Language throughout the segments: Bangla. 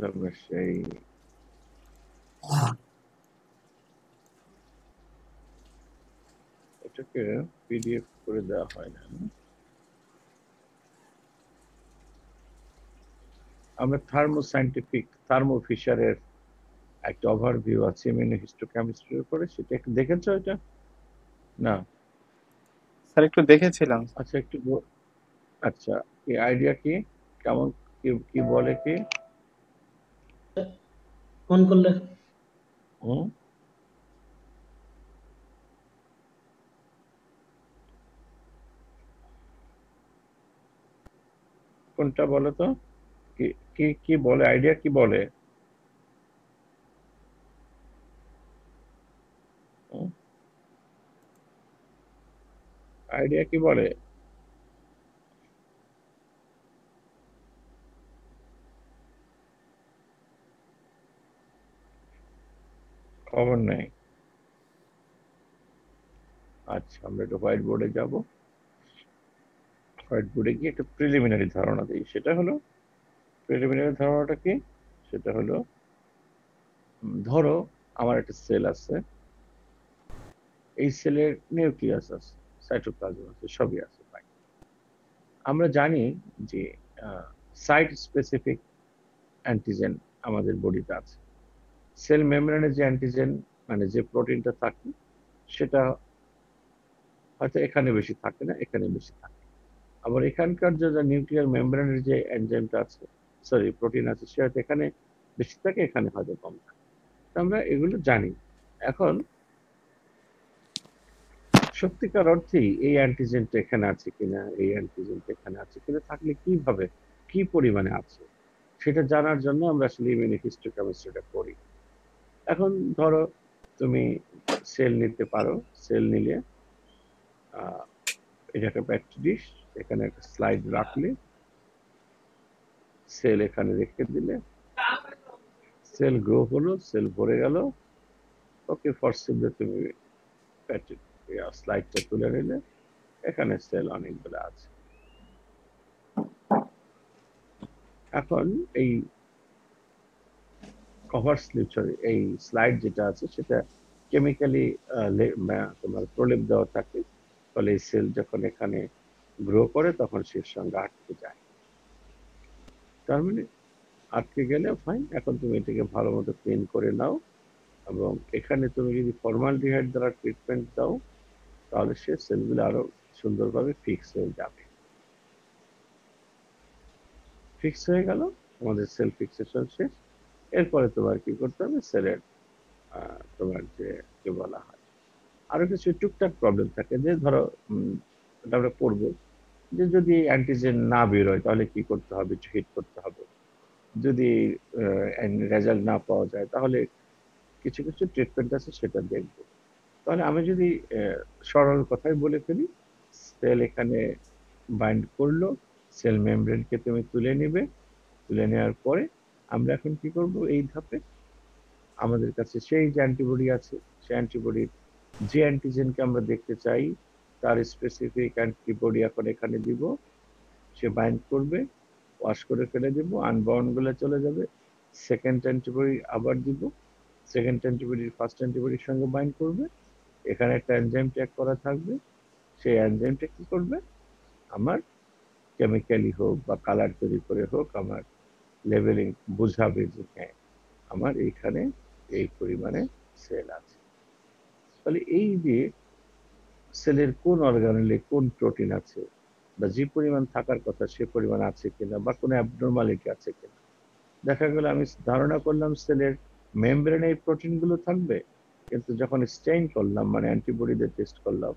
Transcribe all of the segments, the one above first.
তাহলে আমরা সেই এটাকে পিডিএফ করে দেওয়া হয় না। আমরা থার্মো ফিশারের একটা ওভারভিউ আছে ইমিউনোহিস্টোকেমিস্ট্রির উপরে, সেটা একটু দেখেছো এটা? না স্যার একটু দেখেছিলাম। আচ্ছা একটু আচ্ছা কি আইডিয়া কি কেমন কি বলে কি কোন করলে? হুম কোনটা বলো তো, কি কি কি বলে, আইডিয়া কি বলে? আইডিয়া কি বলে? খবর নেই। আচ্ছা আমরা একটু হোয়াইট বোর্ডে যাব, হোয়াইট বোর্ডে গিয়ে একটা প্রিলিমিনারি ধারণা দিই। সেটা হলো, প্রিলিমিনারি ধারণাটা কি? সেটা হলো ধরো আমার একটা সেল আছে, এই সেলের নিউক্লিয়াস আছে, সাইটোপ্লাজম আছে, সবই আছে। আমরা জানি যে সাইট স্পেসিফিক অ্যান্টিজেন আমাদের বডিতে আছে। সেল মেমব্রেনে যে অ্যান্টিজেন মানে যে প্রোটিনটা থাকে সেটা হয়তো এখানে বেশি থাকে না, এখানে বেশি থাকে। আবার এখানকার যে নিউক্লিয়ার মেমব্রেনের যে এনজাইমটা আছে, সরি প্রোটিন আছে, সে হয়তো এখানে বেশি থাকে, এখানে হয়তো কম থাকে। আমরা এগুলো জানি। এখন সত্যিকার অর্থেই এই অ্যান্টিজেনটা এখানে আছে কিনা, এই অ্যান্টিজেনটা এখানে আছে কিনা, থাকলে কিভাবে, কি পরিমাণে আছে, সেটা জানার জন্য আমরা আসলে ইমিউনোহিস্টোকেমিস্ট্রিটা করি। এখন ধরো তুমি সেল নিতে পারো, সেল নিলে এটা একটা প্যাকেট ডিশ, এখানে একটা স্লাইড রাখলে, সেল এখানে রেখে দিলে, সেল গ্রো হলো, সেল ভরে গেল, ওকে ফরসিবলি তুমি প্যাকেট স্লাইডটা তুলে নিলে, এখানে সেল অনেকগুলো আছে। এখন এই কভার স্লিপ, সরি এই স্লাইড যেটা আছে সেটা কেমিক্যালি তোমার প্রলেপ দেওয়া থাকে, ফলে এই সেল যখন এখানে গ্রো করে তখন সে সঙ্গে আটকে যায়। তার মানে আটকে গেলে ফাইন, এখন তুমি এটাকে ভালো মতো ক্লিন করে নাও, এবং এখানে তুমি যদি ফর্মালডিহাইড দ্বারা ট্রিটমেন্ট দাও তাহলে সে সেলগুলো আরো সুন্দরভাবে ফিক্স হয়ে যাবে। ফিক্স হয়ে গেল, আমাদের সেল ফিক্সেশন শেষ। এরপরে তোমার কি করতে হবে, সেলের তোমার যে কি বলা হয় আরো কিছু টুকটাক প্রবলেম থাকে, যে ধরো এটা আমরা পড়বো যে যদি অ্যান্টিজেন না বেরোয় তাহলে কি করতে হবে, একটু হিট করতে হবে। যদি রেজাল্ট না পাওয়া যায় তাহলে কিছু কিছু ট্রিটমেন্ট আছে, সেটা দেখবো। তাহলে আমি যদি সরল কথায় বলে ফেলি, সেল এখানে বাইন্ড করলো, সেল মেমব্রেনকে তুমি তুলে নিবে, তুলে নেওয়ার পরে আমরা এখন কি করব, এই ধাপে আমাদের কাছে সেই যে অ্যান্টিবডি আছে, সেই অ্যান্টিবডির যে অ্যান্টিজেনকে আমরা দেখতে চাই তার স্পেসিফিক অ্যান্টিবডি এখন এখানে দিব, সে বাইন্ড করবে, ওয়াশ করে ফেলে দিব, আনবাউন্ড গুলো চলে যাবে, সেকেন্ড অ্যান্টিবডি আবার দিব, সেকেন্ড অ্যান্টিবডির ফার্স্ট অ্যান্টিবডির সঙ্গে বাইন্ড করবে, এখানে একটা এনজাইম ট্যাগ করা থাকবে, সেই এনজাইমটা কি করবে, আমার কেমিক্যালি হোক বা কালার তৈরি করে হোক আমার লেভেলিং বুঝাবে যে হ্যাঁ আমার এইখানে এই পরিমাণে সেল আছে। তাহলে এই যে সেলের কোন অর্গানেলে কোন প্রোটিন আছে, বা যে পরিমাণ থাকার কথা সে পরিমাণ আছে কিনা, বা কোনো অ্যাবনর্মালিটি আছে কিনা, দেখা গেল আমি ধারণা করলাম সেলের মেমব্রেনে এই প্রোটিনগুলো থাকবে, কিন্তু যখন স্টেইন করলাম মানে অ্যান্টিবডি দিয়ে টেস্ট করলাম,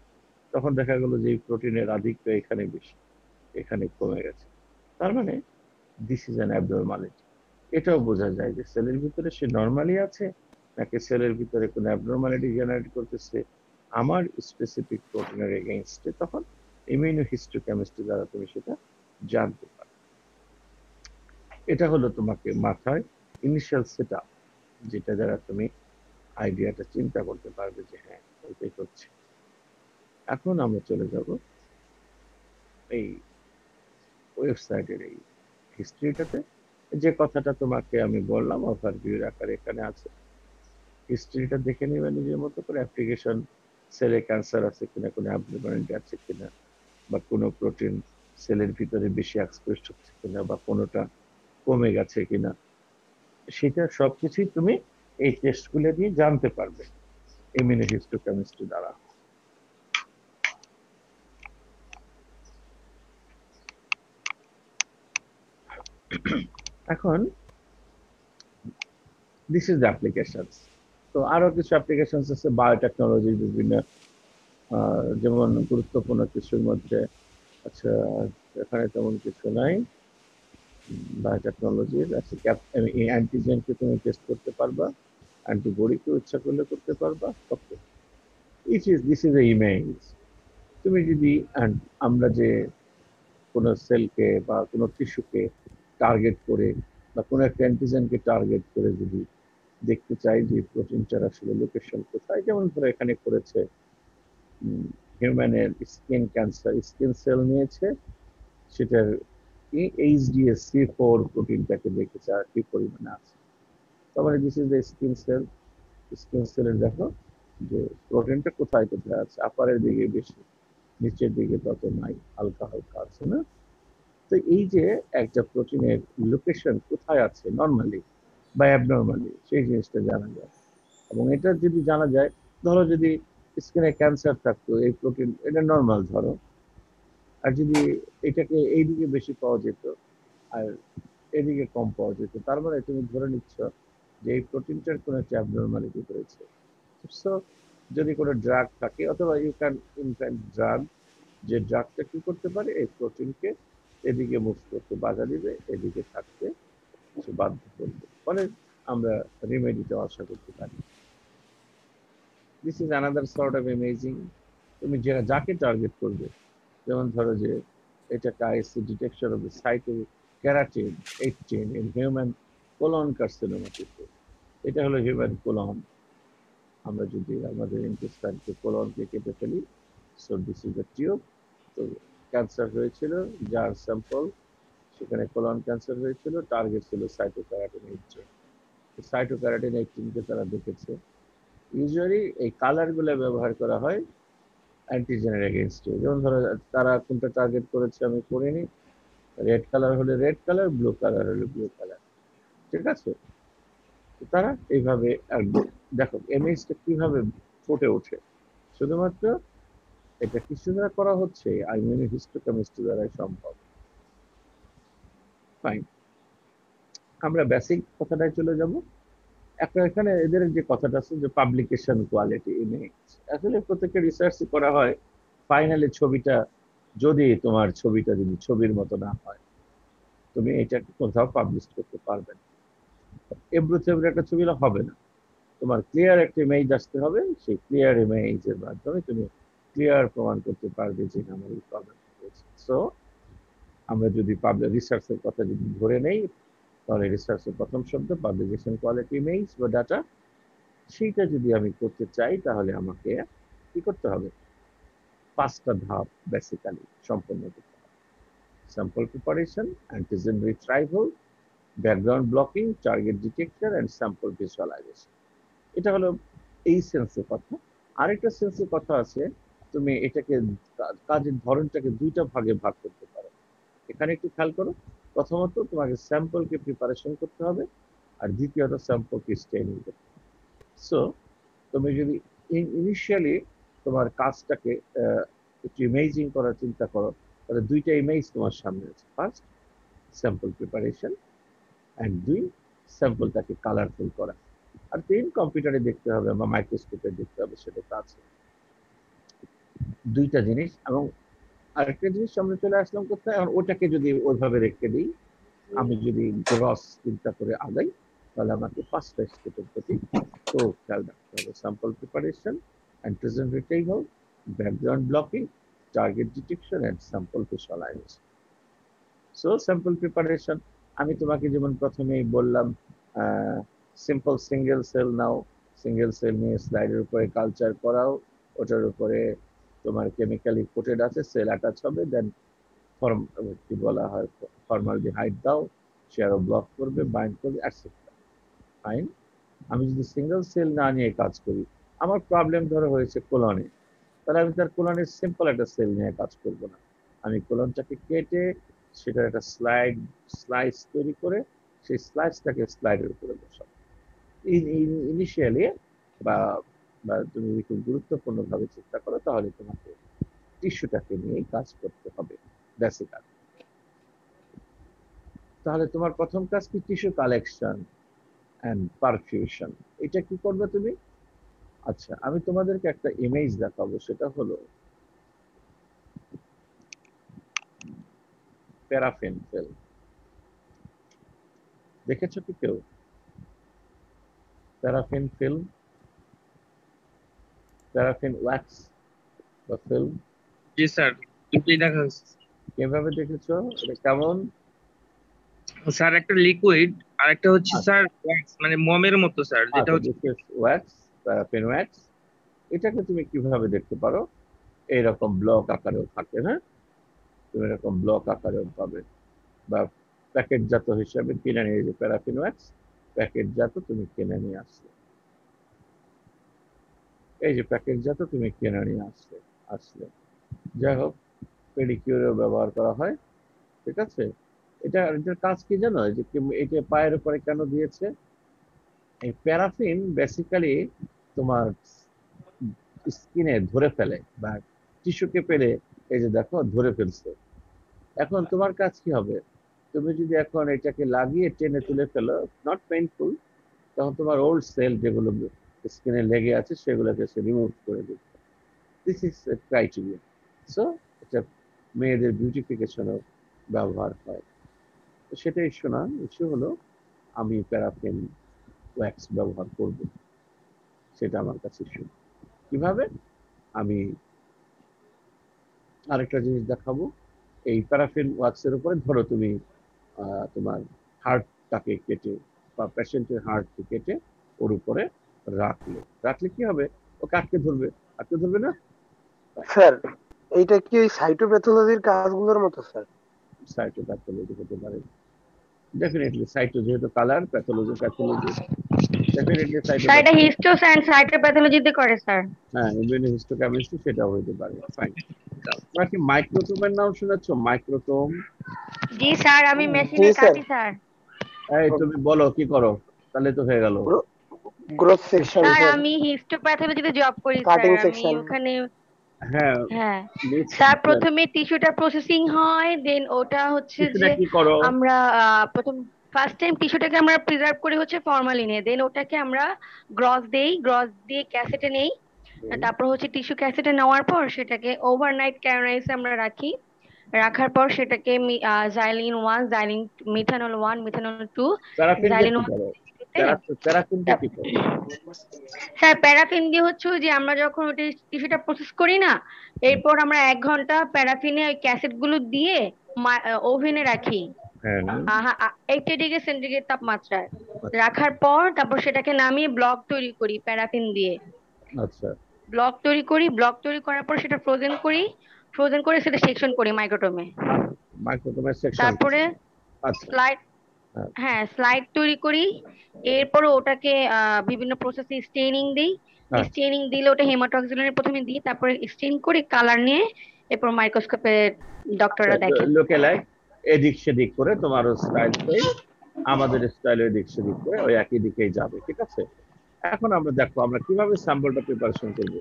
তখন দেখা গেল যে এই প্রোটিনের আধিক্য এখানে বেশি, এখানে কমে গেছে। তার মানে দিস ইজ অ্যান অ্যাবনর্মালিটি। এটাও বোঝা যায় যে সেলের ভিতরে সে নর্মালি আছে, নাকি সেলের ভিতরে কোনো অ্যাবনর্মালিটি জেনারেট করতেছে আমার স্পেসিফিক প্রোটিনের এগেইনস্টে, তখন ইমিউনোহিস্টোকেমিস্ট্রি দ্বারা তুমি সেটা জানতে পারো। এটা হলো তোমাকে মাথায় ইনিশিয়াল সেট আপ, যেটা দ্বারা তুমি আইডিয়াটা চিন্তা করতে পারবে যে হ্যাঁ ওইটাই হচ্ছে। এখন আমরা চলে যাব এই ওয়েবসাইটের এই হিস্ট্রিটাতে। যে কথাটা তোমাকে আমি বললাম ওভারভিউ আকারে এখানে আছে, হিস্ট্রিটা দেখে নিবে নিজের মতো করে, অ্যাপ্লিকেশন, সেলে ক্যান্সার আছে কিনা, কোনো অ্যাবনর্মালিটি আছে কিনা, বা কোনো প্রোটিন সেলের ভিতরে বেশি এক্সপ্রেসড হচ্ছে কিনা, বা কোনোটা কমে গেছে কিনা, সেটা সবকিছুই তুমি এই টেস্টগুলো দিয়ে জানতে পারবে ইমিউনোহিস্টোকেমিস্ট্রি দ্বারা। এখন দিস ইজ দ্য অ্যাপ্লিকেশনস। তো আরো কিছু অ্যাপ্লিকেশনস আছে বায়োটেকনোলজির বিভিন্ন, যেমন গুরুত্বপূর্ণ কিছুর মধ্যে, আচ্ছা এখানে তেমন কিছু নাই। বায়োটেকনোলজির আছে অ্যান্টিজেনকে তুমি টেস্ট করতে পারবা, অ্যান্টিবডিকেও ইচ্ছা করলে করতে পারবা। ওকে, দিস ইজ এ ইমেজ। তুমি যদি আমরা যে কোনো সেলকে বা কোনো টিস্যুকে টার্গেট করে বা কোনো একটা অ্যান্টিজেনকে টার্গেট করে যদি দেখতে চাই যে প্রোটিনটার আসলে লোকেশন কোথায়, যেমন ধরো এখানে করেছে হিউম্যানের স্কিন ক্যান্সার, স্কিন সেল নিয়েছে, সেটার HDSC4 প্রোটিনটাকে দেখেছে আর কি পরিমাণে আছে। তার মানে this is the skin cell. Skin সেলের দেখো যে প্রোটিনটা কোথায় কোথায় আছে, আপারের দিকে বেশি, নিচের দিকে তত নাই, হালকা হালকা আছে না। তো এই যে একটা প্রোটিনের লোকেশন কোথায় আছে নর্মালি বা অ্যাবনর্মালি, সেই জিনিসটা জানা যায়। এবং এটা যদি জানা যায়, ধরো যদি স্কিনে ক্যান্সার থাকতো, এই প্রোটিন এটা নর্মাল ধরো, আর যদি এটাকে এইদিকে বেশি পাওয়া যেত আর এদিকে কম পাওয়া যেত, তার মানে তুমি ধরে নিচ্ছ যে এই প্রোটিনটার কোনো একটা অ্যাবনর্মালিটি রয়েছে। সো যদি কোনো ড্রাগ থাকে, অথবা ইউ ক্যান ইনফ্যাক্ট ড্রাগ, যে ড্রাগটা কি করতে পারে এই প্রোটিনকে এদিকে মুভ করতে বাধা দিবে, এদিকে থাকতে কিছু বাধ্য করবে, ফলে আমরা রিমেডিটা আশা করতে পারি। This is another sort of imaging. তুমি যাকে টার্গেট করবে, যেমন ধরো যে এটা IC detection of the cytokeratin 18 in human colon carcinoma tissue. এটা হলো হিউম্যান কোলন। আমরা যদি আমাদের ইন্টেস্টাইনকে কোলনকে কেটে ফেলি, so this is the tube. তো ক্যান্সার হয়েছিল, যার স্যাম্পল, সেখানে কোলন ক্যান্সার হয়েছিল, টার্গেট ছিল সাইটোক্যারাটিন 18। সাইটোক্যারাটিন 18 কে তারা দেখেছে। ইউজুয়ালি এই কালার গুলো ব্যবহার করা হয় অ্যান্টিজেনের এগেনস্টে। যেমন ধরো তারা কোনটা টার্গেট করেছে আমি পড়িনি, রেড কালার হলে রেড কালার, ব্লু কালার হলে ব্লু কালার, ঠিক আছে। তারা এইভাবে দেখো ইমেজটা কিভাবে ফুটে ওঠে, শুধুমাত্র এটা কিছু দ্বারা করা হচ্ছে, ইমিউনোহিস্টোকেমিস্ট্রি দ্বারাই সম্ভব। ফাইন, আমরা বেসিক কথাটায় চলে যাব। একটা এখানে এদের যে কথাটা আছে যে পাবলিকেশন কোয়ালিটি ইমেজ, আসলে প্রত্যেকটা রিসার্চ করা হয় ফাইনালি ছবিটা, যদি তোমার ছবিটা যদি ছবির মতো না হয়, তুমি এটাকে কোথাও পাবলিশ করতে পারবে না। এবড়ো থেবড়ো একটা ছবি হবে না, তোমার ক্লিয়ার একটা ইমেজ আসতে হবে, সেই ক্লিয়ার ইমেজের মাধ্যমে তুমি ক্লিয়ার প্রমাণ করতে পারবে যে আমার এই প্রবলেম হয়েছে। সো আমরা যদি রিসার্চের কথা যদি ধরে নেই, তাহলে রিসার্চের প্রথম শব্দ পাবলিকেশন কোয়ালিটি ইমেজ বা ডাটা, সেইটা যদি আমি করতে চাই তাহলে আমাকে কি করতে হবে, 5টা ধাপ বেসিক্যালি সম্পন্ন করতে হবে। Sample preparation, antigen retrieval, background blocking, target detection and sample visualisation. এটা হলো এই সেন্সের কথা। আরেকটা সেন্সের কথা আছে, তুমি এটাকে কাজের ধরনটাকে দুইটা ভাগে ভাগ করতে পারো। এখানে একটু খেয়াল করো, প্রথমত তোমাকে স্যাম্পলকে প্রিপারেশন করতে হবে, আর দ্বিতীয়ত স্যাম্পলকে স্টেনিং করতে হবে। সো তুমি যদি ইনিশিয়ালি তোমার কাজটাকে একটু ইমেজিং করার চিন্তা করো, তাহলে দুইটা ইমেজ তোমার সামনে আছে। ফার্স্ট স্যাম্পল প্রিপারেশন, অ্যান্ড দুই স্যাম্পলটাকে কালারফুল করা, আর তিন কম্পিউটারে দেখতে হবে বা মাইক্রোস্কোপে দেখতে হবে, সেটা তো আছে। দুইটা জিনিস। এবং আরেকটা জিনিস আমরা চলে আসলাম কোথায়, এখন ওটাকে যদি ওইভাবে রেখে দিই, আমি যদি গ্রস চিন্তা করে আগাই, তাহলে আমাকে 5টা স্টেপের প্রতি তো খেয়াল রাখতে হবে। Sample preparation, antigen retrieval, background blocking, target detection and sample visualisation. So sample preparation, আমি তোমাকে যেমন প্রথমেই বললাম, সিম্পল সিঙ্গেল সেল নাও, সিঙ্গেল সেল নিয়ে স্লাইডের উপরে কালচার করাও, ওটার উপরে তোমার কেমিক্যালি কোটেড আছে, সেল অ্যাটাচ হবে, দেন কি বলা হয় ফর্মালডিহাইড দাও, শেয়ারও ব্লক করবে, বাইন্ড করবে, এটসেট্রা। ফাইন। আমি যদি সিঙ্গেল সেল না নিয়ে কাজ করি, আমার প্রবলেম ধরো হয়েছে কোলনে, তাহলে আমি তার কোলনের সিম্পল একটা সেল নিয়ে কাজ করব না। আমি কোলনটাকে কেটে সেটার একটা স্লাইস তৈরি করে সেই স্লাইসটাকে স্লাইডের উপরে বসাবো ইনিশিয়ালি। বা বা তুমি যদি খুব গুরুত্বপূর্ণ ভাবে চিন্তা করো, তাহলে তোমাকে টিস্যুটাকে নিয়েই কাজ করতে হবে বেসিক্যালি। তাহলে তোমার প্রথম কাজ কি? Tissue collection and perfusion. এটা কি করবে তুমি? আচ্ছা, আমি তোমাদেরকে একটা ইমেজ দেখাবো, সেটা হলো প্যারাফিন ফিল্ম। দেখেছো কি কেউ প্যারাফিন ফিল্ম, প্যারাফিন ওয়্যাক্স বা ফিল্ম? জি স্যার, দুটোই দেখা হয়েছে। কিভাবে দেখেছো? এটা কেমন? স্যার একটা লিকুইড আর একটা হচ্ছে আচ্ছা, স্যার wax, মানে মোমের মতো স্যার, যেটা আচ্ছা, হচ্ছে this is wax, paraffin wax. এটাকে তুমি কিভাবে দেখতে পারো? এইরকম ব্লক আকারেও থাকে, হ্যাঁ, তুমি এরকম ব্লক আকারেও পাবে, বা প্যাকেটজাত হিসাবে কিনে নিয়ে, যে প্যারাফিন ওয়্যাক্স প্যাকেটজাত তুমি কিনে নিয়ে আসলে, এই যে প্যাকেটজাত তুমি কিনে নিয়ে আসলে, যাই হোক, পেডিকিউরেও ব্যবহার করা হয়, ঠিক আছে। এটার কাজ কি জানো? এই যে এটা পায়ের উপরে কেন দিয়েছে? এই প্যারাফিন বেসিক্যালি তোমার স্কিনে ধরে ফেলে, বা টিস্যুকে পেলে, এই যে দেখো ধরে ফেলছে। এখন তোমার কাজ কি হবে? তুমি যদি এখন এটাকে লাগিয়ে টেনে তুলে ফেলো, নট পেইনফুল, তখন তোমার ওল্ড সেল যেগুলো স্কিনে লেগে আছে সেগুলোকে সে রিমুভ করে দিবে। This is criteria. সো এটা মেয়েদের বিউটিফিকেশনেও ব্যবহার হয়। তো সেটাই শোনা ইস্যু হলো, আমি প্যারাফিন ওয়্যাক্স ব্যবহার করব, সেটা আমার কাছে ইস্যু। কিভাবে? আমি আরেকটা জিনিস দেখাবো। এই প্যারাফিন ওয়াক্সের উপরে ধরো তুমি তোমার হার্টটাকে কেটে, বা পেশেন্টের হার্টকে কেটে ওর উপরে রাখলে, রাখলে কি হবে? ও কাটকে ধরবে, আটকে ধরবে না? স্যার, এইটা কি ওই সাইটোপ্যাথোলজির কাজগুলোর মতো স্যার? সাইটোপ্যাথোলজি হতে পারে, ডেফিনেটলি। সাইটো যেহেতু colour, pathology pathology, definitely sir এটা সাইটোপ্যাথোলজি। হিস্টোস অ্যান্ড সাইটোপ্যাথোলজিতে করে স্যার। হ্যাঁ, ইমিউনোহিস্টোকেমিস্ট্রি, সেটাও হতে পারে। ফাইন। তোমরা কি মাইক্রোটোমের নাম শুনেছো? মাইক্রোটোম। জি স্যার, আমি জি মেশিনে স্যার। কাটি স্যার। এই তুমি বলো কি করো, তাহলে তো হয়ে গেল। গ্রোথ সেকশন স্যার স্যার, আমি হিস্টোপ্যাথোলজিতে জব করি স্যার, কাটিং আমি সেকশন। ওখানে। হ্যাঁ, হ্যাঁ মিস, স্যার, প্রথমে টিস্যুটা প্রসেসিং হয়, দেন ওটা হচ্ছে কিছুটা যে কি করো? আমরা প্রথম ফার্স্ট টাইম টিস্যুটাকে আমরা প্রিজার্ভ করি হচ্ছে ফরমালিনে, দেন ওটাকে আমরা গ্রস দেই, গ্রস দিয়ে ক্যাসেটে নেই। তারপর হচ্ছে টিস্যু ক্যাসেটে নেওয়ার পর সেটাকে ওভারনাইট ক্যারোনাইজে আমরা রাখি। রাখার পর সেটাকে জাইলিন 1, জাইলিন, মিথানল 1, মিথানল 2, প্যারাফিনটা জাইলিন কি 1 করো? তে। প্যারাফিনটা কি করো? স্যার প্যারাফিন দিয়ে হচ্ছে ওই যে আমরা যখন ওই টিস্যুটা প্রসেস করি না, এরপর আমরা 1 ঘন্টা প্যারাফিনে ওই ক্যাসেট গুলো দিয়ে ওভেনে রাখি। হ্যাঁ, 80 ডিগ্রি সেন্টিগ্রেড তাপমাত্রায় রাখার পর তারপর সেটাকে নামিয়ে ব্লক তৈরি করি প্যারাফিন দিয়ে। আচ্ছা, ব্লক তৈরি করার পর সেটা ফ্রোজেন করি, ফ্রোজেন করে সেটা সেকশন করি মাইক্রোটোমে। মাইক্রোটোমের সেকশন। তারপরে আচ্ছা, স্লাইড, হ্যাঁ, হ্যাঁ স্লাইড তৈরি করি। এরপর ওটাকে বিভিন্ন প্রসেসে স্টেনিং দিই। আচ্ছা। স্টেনিং দিলে ওটা হেমাটোক্সিলিনে প্রথমে দিই, তারপরে স্টেন করি, কালার নিয়ে এরপর মাইক্রোস্কোপে ডক্টররা দেখেন। লোকে লাইক এদিক সেদিক করে তোমার স্টাইল সেম, আমাদের স্টাইল এদিক সেদিক করে ওই একই দিকেই যাবে, ঠিক আছে। এখন আমরা দেখো আমরা কিভাবে স্যাম্পলটা প্রিপারেশন করব।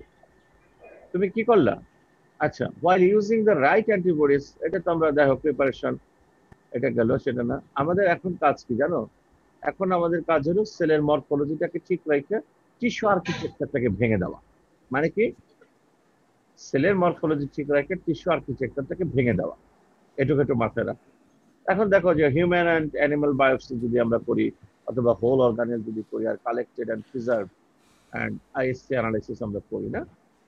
তুমি কি করলা? আচ্ছা, while using the right antibodies, এটা তো আমরা দেখো প্রিপারেশন, এটা গেল, সেটা না। আমাদের এখন কাজ কি জানো? এখন আমাদের কাজ হলো সেলের মরফোলজিটাকে ঠিক রেখে টিস্যু আর্কিটেকচারটাকে ভেঙে দেওয়া। মানে কি? সেলের মরফোলজি ঠিক রেখে টিস্যু আর্কিটেকচারটাকে ভেঙে দেওয়া, এটুকু একটু মাথায় রাখো। এখন দেখো যে হিউম্যান অ্যান্ড অ্যানিমাল বায়োপসি যদি আমরা করি, অথবা হোল অর্গানের যদি করি, আর collected and preserve and ISC analysis আমরা করি না,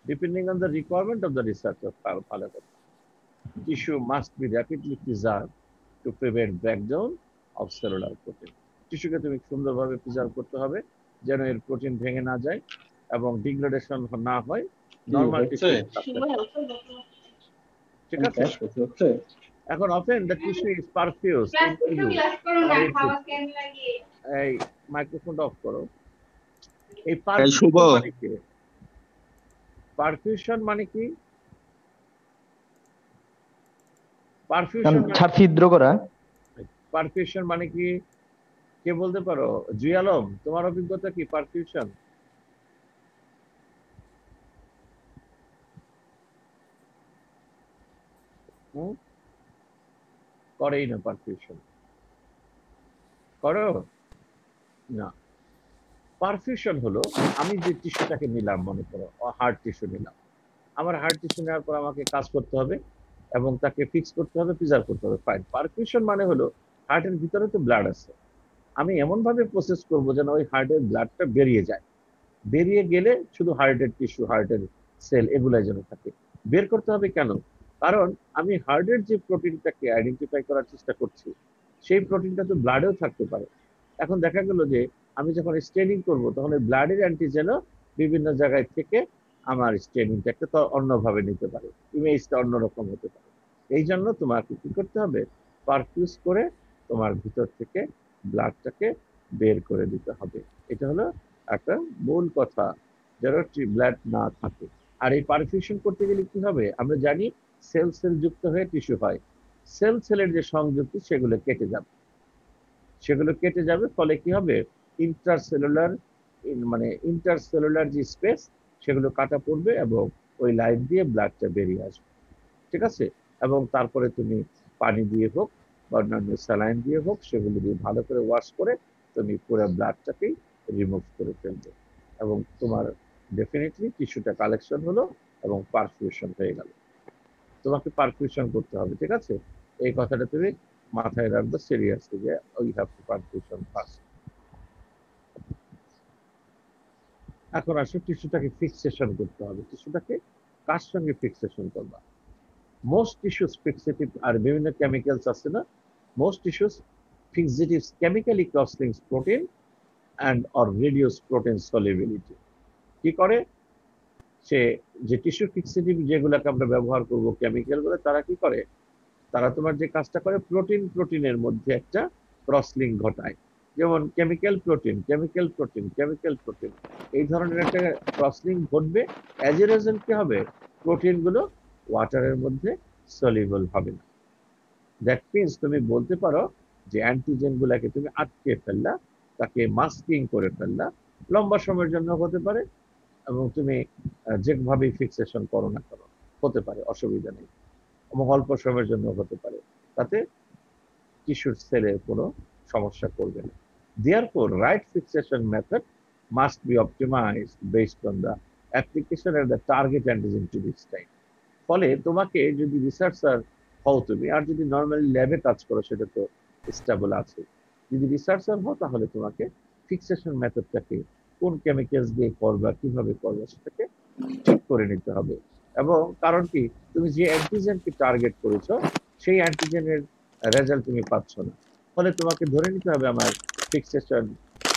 depending on the requirement of the researcher, ভালো কথা, tissue must be rapidly preserved to prevent breakdown of cellular protein. টিস্যুকে তুমি সুন্দরভাবে প্রিজার্ভ করতে হবে, যেন এর প্রোটিন ভেঙে না যায় এবং ডিগ্রেডেশন না হয়, নরমাল টিস্যু। ঠিক আছে, এখন often the tissue is perfused into you or it এই মাইক্রোফোনটা অফ করো। এই এই শুভ পারফিউশন মানে কি? পারফিউশন মানে কি? পারফিউশন ছাড় ছিদ্র করা। পারফিউশন মানে কি কে বলতে পারো? জুই আলম, তোমার অভিজ্ঞতা কি পারফিউশন? করেই না পারফিউশন, করো না। পারফিউশন হলো আমি যে টিস্যুটাকে নিলাম, মনে করো হার্ট টিস্যু নিলাম, আমার হার্ট টিস্যু নেওয়ার পর আমাকে কাজ করতে হবে এবং তাকে ফিক্স করতে হবে, প্রিজার্ভ করতে হবে, ফাইন। পারফিউশন মানে হলো হার্টের ভিতরে তো ব্লাড আছে, আমি এমন ভাবে প্রসেস করবো যেন ওই হার্টের ব্লাডটা বেরিয়ে যায়, বেরিয়ে গেলে শুধু হার্টের টিস্যু, হার্টের সেল এগুলাই যেন থাকে। বের করতে হবে কেন? কারণ আমি হার্টের যে প্রোটিনটাকে আইডেন্টিফাই করার চেষ্টা করছি, সেই প্রোটিনটা তো ব্লাডেও থাকতে পারে। এখন দেখা গেল যে আমি যখন স্টেনিং করবো তখন ওই ব্লাডের অ্যান্টিজেনও বিভিন্ন জায়গায় থেকে আমার স্টেনিংটাকে তো অন্যভাবে নিতে পারে, ইমেজটা অন্যরকম হতে পারে। এই জন্য তোমাকে কি করতে হবে? পারফিউজ করে তোমার ভিতর থেকে ব্লাডটাকে বের করে দিতে হবে। এটা হলো একটা মূল কথা, যেন ব্লাড না থাকে। আর এই পারফিউশন করতে গেলে কি হবে? আমরা জানি সেল সেল যুক্ত হয়ে টিস্যু হয়, সেল সেলের যে সংযুক্তি সেগুলো কেটে যাবে, সেগুলো কেটে যাবে, ফলে কি হবে? ইন্টারসেলুলার মানে ইন্টারসেলুলার যে স্পেস সেগুলো কাটা পড়বে এবং ওই লাইন দিয়ে ব্লাডটা বেরিয়ে আসবে, ঠিক আছে? এবং তারপরে তুমি পানি দিয়ে হোক বা অন্যান্য স্যালাইন দিয়ে হোক, সেগুলো দিয়ে ভালো করে ওয়াশ করে তুমি পুরো ব্লাডটাকেই রিমুভ করে ফেলবে এবং তোমার ডেফিনেটলি টিস্যুটা কালেকশন হলো এবং পারফিউশন হয়ে গেল। তোমাকে পারফিউশন করতে হবে, ঠিক আছে? এই কথাটা তুমি মাথায় রাখবে সিরিয়াসলি, যে we have to perfusion first. এখন আসো টিস্যুটাকে ফিক্সেশন করতে হবে। টিস্যুটাকে কার সঙ্গে ফিক্সেশন করবা? মোস্ট টিস্যুস ফিক্সেটিভ আর বিভিন্ন কেমিক্যালস আছে না, most tissues fixatives chemically cross-links protein and or reduce protein solubility। কি করে? সে যে টিস্যু ফিক্সেটিভ যেগুলোকে আমরা ব্যবহার করব কেমিক্যাল গুলো, তারা কি করে? তারা তোমার যে কাজটা করে, প্রোটিন প্রোটিনের মধ্যে একটা ক্রস লিঙ্ক ঘটায়। যেমন chemical protein, chemical protein, chemical protein, এই ধরনের একটা ক্রস লিঙ্ক ঘটবে। অ্যাজ এ রেজাল্ট কি হবে? প্রোটিন গুলো ওয়াটারের মধ্যে সলিউবল হবে না। দ্যাট মিনস তুমি বলতে পারো যে অ্যান্টিজেন গুলাকে তুমি আটকে ফেললা, তাকে মাস্কিং করে ফেললা, লম্বা সময়ের জন্য হতে পারে, এবং তুমি যেভাবেই ফিক্সেশন করো না করো হতে পারে, অসুবিধা নেই, এবং অল্প সময়ের জন্য হতে পারে, তাতে টিস্যুর সেলের কোনো সমস্যা করবে না। Therefore, right fixation method must be optimized based on the application and the target antigen to be studied। ফলে তোমাকে যদি রিসার্চার হও তুমি, আর যদি নর্মালি ল্যাবে কাজ করো সেটা তো স্টেবল আছে, যদি রিসার্চার হও তাহলে তোমাকে ফিক্সেশন মেথডটাকে কোন কেমিক্যালস দিয়ে করবা, কিভাবে করবা, সেটাকে ঠিক করে নিতে হবে। এবং কারণ কি, তুমি যে অ্যান্টিজেনকে টার্গেট করেছো সেই অ্যান্টিজেনের রেজাল্ট তুমি পাচ্ছ না, ফলে তোমাকে ধরে নিতে হবে আমার ফিক্সেশন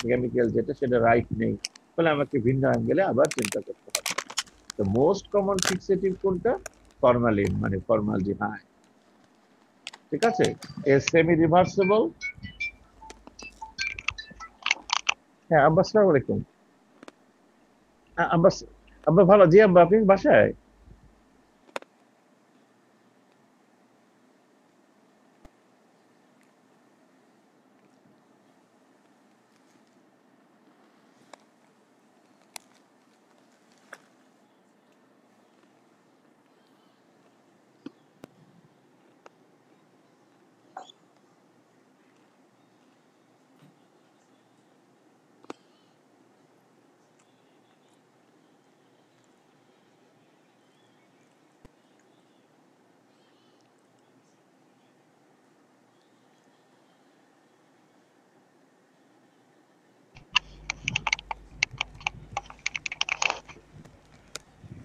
কেমিক্যাল যেটা সেটা রাইট নেই, ফলে আমাকে ভিন্ন অ্যাঙ্গেলে আবার চিন্তা করতে হবে। তো মোস্ট কমন ফিক্সেটিভ কোনটা? ফরমালিন, মানে ফরমালডিহাইড, ঠিক আছে? এ সেমি রিভার্সিবল। হ্যাঁ আব্বা, আসসালামু আলাইকুম। আব্বা, আব্বা ভালো? জি আব্বা, আপনি বাসায়?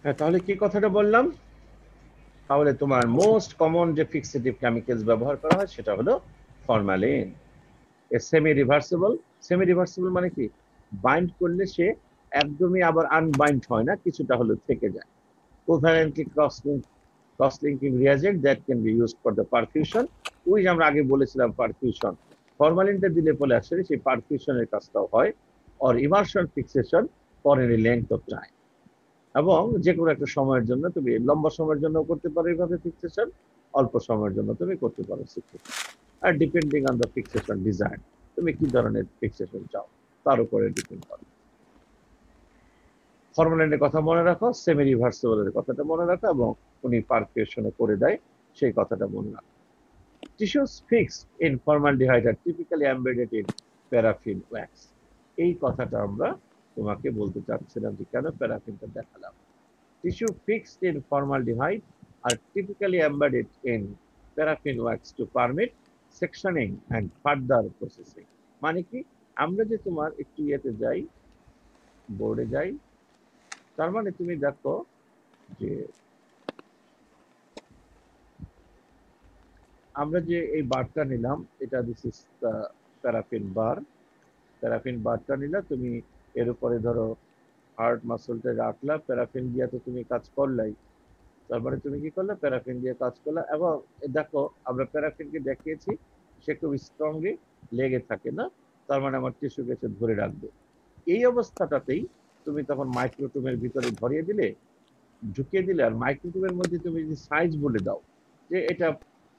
হ্যাঁ, তাহলে কি কথাটা বললাম? তাহলে তোমার মোস্ট কমন যে ফিক্সেটিভ কেমিক্যালস ব্যবহার করা হয় সেটা হলো formalin. Semi reversible, semi reversible মানে কি? বাইন্ড করলে সে একদমই আবার আনবাইন্ড হয় না, কিছুটা হলো থেকে যায়। Covalently cross link cross-linking reagent that can be used for the perfusion, which আমরা আগে বলেছিলাম perfusion ফরমালিনটা দিলে পরে আসলে সেই পারফিউশনের কাজটাও হয়, or immersion fixation for any length of time, এবং যে কোনো একটা সময়ের জন্য তুমি লম্বা সময়ের জন্য করতে পারো এইভাবে ফিক্সেশন, অল্প সময়ের জন্য তুমি করতে পারো ফিক্সেশন, আর depending on the fixation design তুমি কি ধরনের ফিক্সেশন চাও তার উপরে ডিপেন্ড করে। ফরমালিনের কথা মনে রাখো, সেমি রিভার্সিবলের কথাটা মনে রাখো, এবং উনি পারফিউশনে করে দেয় সেই কথাটা মনে রাখো। Tissues fixed in formaldehyde are typically embedded in paraffin wax. এই কথাটা আমরা তোমাকে বলতে চাচ্ছিলাম যে কেন প্যারাফিনটা দেখালাম। Tissue fixed in formaldehyde are typically embedded in paraffin wax to permit sectioning and further processing. মানে কি, আমরা যে তোমার একটু ইয়েতে যাই, বোর্ডে যাই, তার মানে তুমি দেখো যে আমরা যে এই বারটা নিলাম, এটা this is the paraffin bar. Paraffin বারটা নিলা তুমি, এর উপরে ধরো হার্ট মাসলটা রাখলা, প্যারাফিন দিয়ে তো তুমি কাজ করলাই, তারপরে তুমি কি করলে প্যারাফিন দিয়ে কাজ করলা, এবং দেখো আমরা প্যারাফিনকে দেখিয়েছি সে খুব স্ট্রংলি লেগে থাকে না, তার মানে আমার টিস্যুকে সে ধরে রাখবে। এই অবস্থাটাতেই তুমি তখন মাইক্রোটুমের ভিতরে ভরিয়ে দিলে, ঢুকিয়ে দিলে, আর মাইক্রোটুমের মধ্যে তুমি যদি সাইজ বলে দাও যে এটা